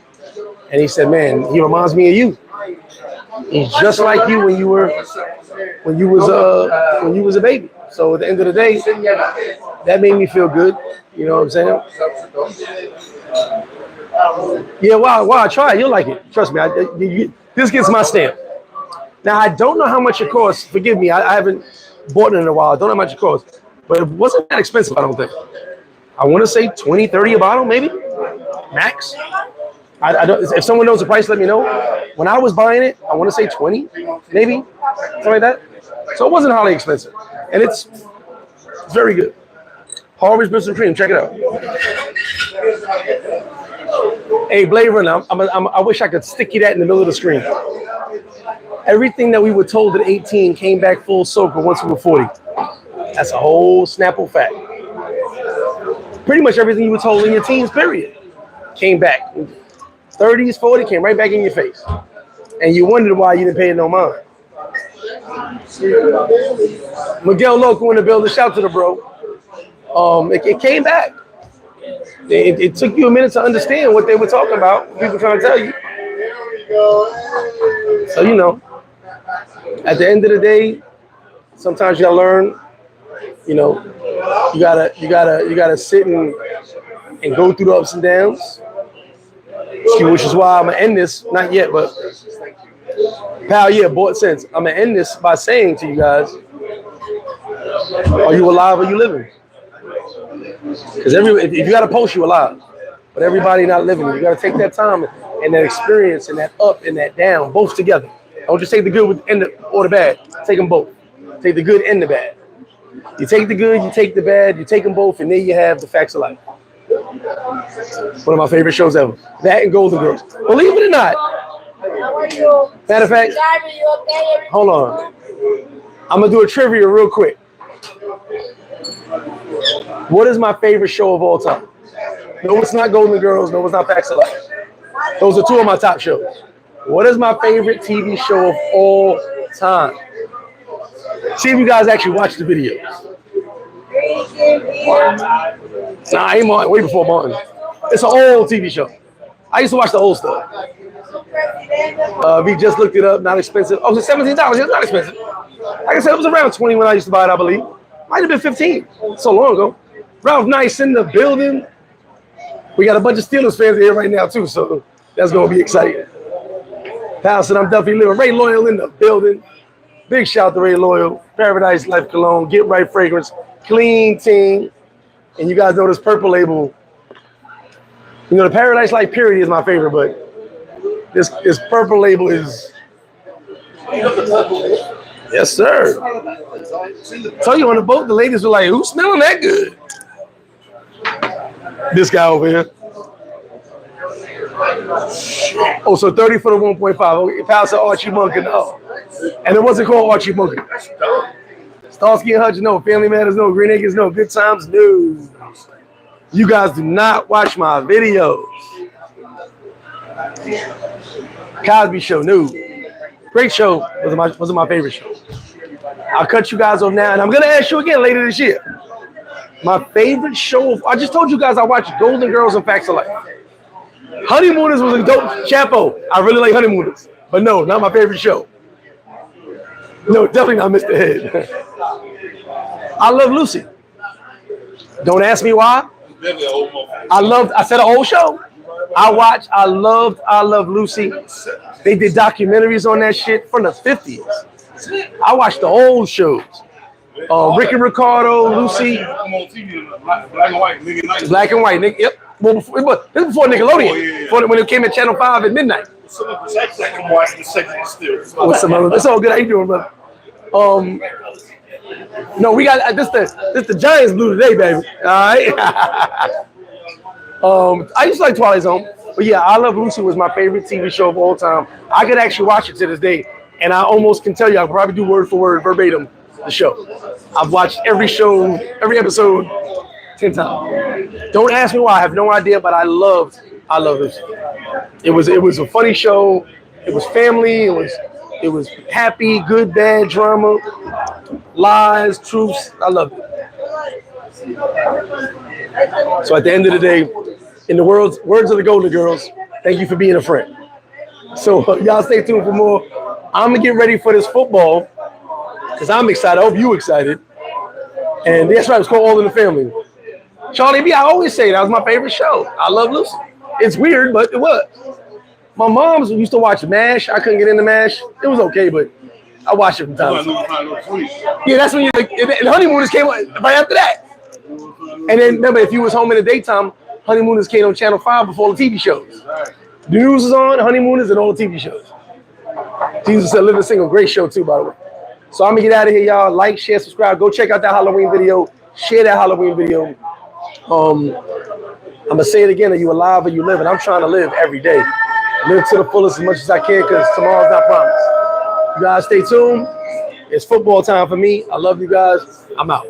And he said, "Man, he reminds me of you. He's just like you when you was a baby." So at the end of the day, that made me feel good. You know what I'm saying? Yeah, wow, try it. You'll like it. Trust me. This gets my stamp. Now, I don't know how much it costs. Forgive me. I haven't bought it in a while. I don't know how much it costs. But it wasn't that expensive, I don't think. I want to say 20, 30 a bottle, maybe. Max. I don't, if someone knows the price, let me know. When I was buying it, I want to say 20, maybe. Something like that. So it wasn't highly expensive. And it's very good. Harvest Biscuit Cream. Check it out. Hey, Blade Runner, I wish I could stick you that in the middle of the screen. Everything that we were told at 18 came back full circle once we were 40. That's a whole Snapple fact. Pretty much everything you were told in your teens, period, came back. 30s, 40 came right back in your face. And you wondered why you didn't pay it no mind. Miguel Loco in the building, shout to the bro. It came back. It took you a minute to understand what they were talking about. People trying to tell you. So you know, at the end of the day, sometimes you gotta learn. You know, you gotta sit and go through the ups and downs. Which is why I'm gonna end this. Not yet, but pal, yeah, bought sense. I'm gonna end this by saying to you guys: are you alive or are you living? Because if you got to post, you alive. But everybody not living. You got to take that time and that experience and that up and that down, both together. Don't just take the good or the bad. Take them both. Take the good and the bad. You take the good, you take the bad, you take them both, and there you have the facts of life. One of my favorite shows ever. That and Golden Girls. Believe it or not. Matter of fact, hold on. I'm going to do a trivia real quick. What is my favorite show of all time? No, it's not Golden Girls. No, it's not Facts of Life. Those are two of my top shows. What is my favorite TV show of all time? See if you guys actually watch the videos. Nah, ain't Martin. Way before Martin. It's an old TV show. I used to watch the old stuff. We just looked it up. Not expensive. Oh, it's $17. It's not expensive. Like I said, it was around 20 when I used to buy it, I believe. Might have been 15. So long ago. Ralph Nice in the building. We got a bunch of Steelers fans here right now, too, so that's going to be exciting. Pal said, I'm Duffy living. Ray Loyal in the building. Big shout to Ray Loyal. Paradise Life Cologne. Get Right Fragrance. Clean team. And you guys know this purple label. You know, the Paradise Life period is my favorite, but this purple label is Yes, sir. Tell you on the boat, the ladies were like, "Who's smelling that good?" This guy over here. Oh, so 30 for the 1.5. Okay, Pastor Archie Munkin. Oh. And it wasn't called Archie Munkin. Starsky and Hutch, no. Family Matters, no. Green Acres, no. Good Times, no. You guys do not watch my videos. Cosby Show, no. Great show. Wasn't my favorite show. I'll cut you guys off now, and I'm going to ask you again later this year. My favorite show, I just told you guys I watched Golden Girls and Facts of Life. Honeymooners was a dope chapo. I really like Honeymooners. But no, not my favorite show. No, definitely not Mr. Head. I love Lucy. Don't ask me why. I said an old show. I loved I Love Lucy. They did documentaries on that shit from the 50s. I watched the old shows. Rick and Ricardo, Lucy. Black and white, nigga. Yep. Well, this was before Nickelodeon. When it came at Channel 5 at midnight. It's all good. How you doing, brother? No, we got this the Giants blue today, baby. All right. I used to like Twilight Zone, but yeah, I Love Lucy was my favorite TV show of all time. I could actually watch it to this day, and I almost can tell you I could probably do word for word, verbatim, the show. I've watched every show, every episode 10 times. Don't ask me why. I have no idea, but I love Lucy. It was a funny show. It was family. It was happy, good, bad, drama, lies, truths. I loved it. So at the end of the day, in the words of the Golden Girls, thank you for being a friend. So y'all stay tuned for more. I'm gonna get ready for this football because I'm excited. I hope you excited. And that's right, it's called All in the Family. Charlie B, I always say that was my favorite show. I Love Lucy. It's weird, but it was. My mom's used to watch MASH. I couldn't get into MASH. It was okay, but I watched it from time to time. Yeah, that's when you like. And Honeymooners came right after that. And then remember, if you was home in the daytime, Honeymooners came on Channel 5 before the TV shows. The news was on, Honeymooners, and all the TV shows. Jesus Said Living Single, great show too, by the way. So I'm gonna get out of here, y'all. Like, share, subscribe. Go check out that Halloween video. Share that Halloween video. I'm gonna say it again: are you alive or you live? And I'm trying to live every day. Live to the fullest as much as I can because tomorrow's not promised. You guys stay tuned. It's football time for me. I love you guys. I'm out.